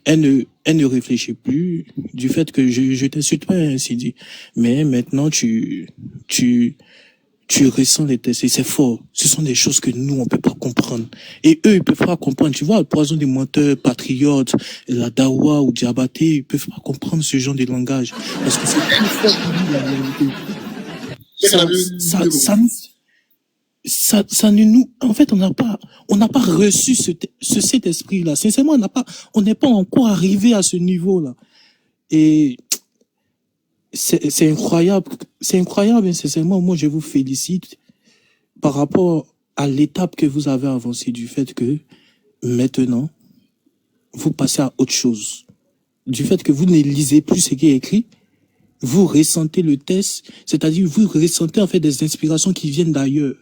S8: Elle ne réfléchit plus du fait que je t'insulte pas, ainsi dit. Mais maintenant, tu ressens les textes et c'est fort. Ce sont des choses que nous, on peut pas comprendre. Et eux, ils peuvent pas comprendre. Tu vois, le poison des menteurs, patriotes, la Dawa ou Diabaté, ils peuvent pas comprendre ce genre de langage. Parce que c'est plus fort que nous, la réalité. Ça ne nous, en fait, on n'a pas reçu cet esprit-là. Sincèrement, on n'est pas encore arrivé à ce niveau-là. Et c'est incroyable, et sincèrement, moi, je vous félicite par rapport à l'étape que vous avez avancée du fait que maintenant, vous passez à autre chose. Du fait que vous ne lisez plus ce qui est écrit, vous ressentez le texte, c'est-à-dire vous ressentez en fait des inspirations qui viennent d'ailleurs.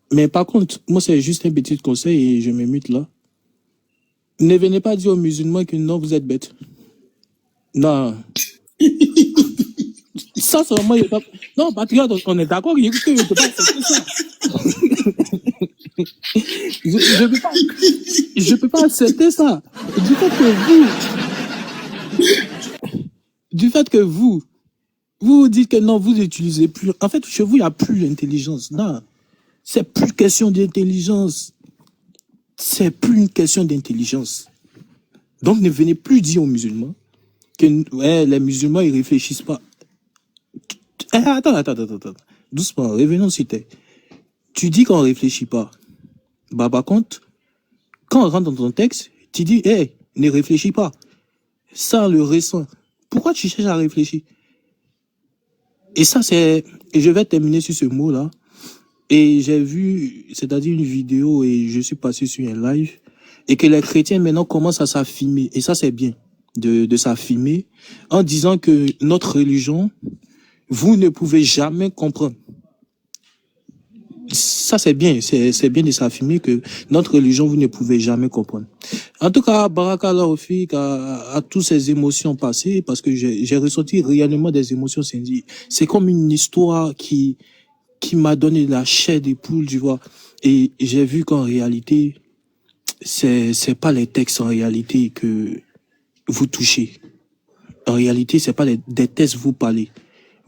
S8: Mais par contre, moi, c'est juste un petit conseil et je me mute là. Ne venez pas dire aux musulmans que non, vous êtes bêtes. Non. Ça, c'est vraiment... Non, patriote, on est d'accord, il ne peut pas accepter ça. Je peux pas accepter ça. Du fait que vous dites que non, vous n'utilisez plus... En fait, chez vous, il n'y a plus l'intelligence. Non. C'est plus question d'intelligence. C'est plus une question d'intelligence. Donc, ne venez plus dire aux musulmans que les musulmans, ils réfléchissent pas. Attends. Doucement, revenons sur terre. Tu dis qu'on réfléchit pas. Par contre, quand on rentre dans ton texte, tu dis, ne réfléchis pas. Ça, le ressent. Pourquoi tu cherches à réfléchir? Et ça, et je vais terminer sur ce mot-là. Et j'ai vu, c'est-à-dire une vidéo, et je suis passé sur un live, et que les chrétiens maintenant commencent à s'affirmer. Et ça, c'est bien, de s'affirmer, en disant que notre religion, vous ne pouvez jamais comprendre. Ça, c'est bien de s'affirmer que notre religion, vous ne pouvez jamais comprendre. En tout cas, Baraka Laofik a toutes ces émotions passées, parce que j'ai ressenti réellement des émotions. C'est comme une histoire qui m'a donné la chair des poules, tu vois. Et j'ai vu qu'en réalité, c'est pas les textes en réalité que vous touchez. En réalité, c'est pas des textes vous parlez.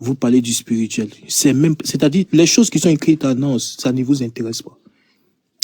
S8: Vous parlez du spirituel. C'est-à-dire, les choses qui sont écrites, non, ça ne vous intéresse pas.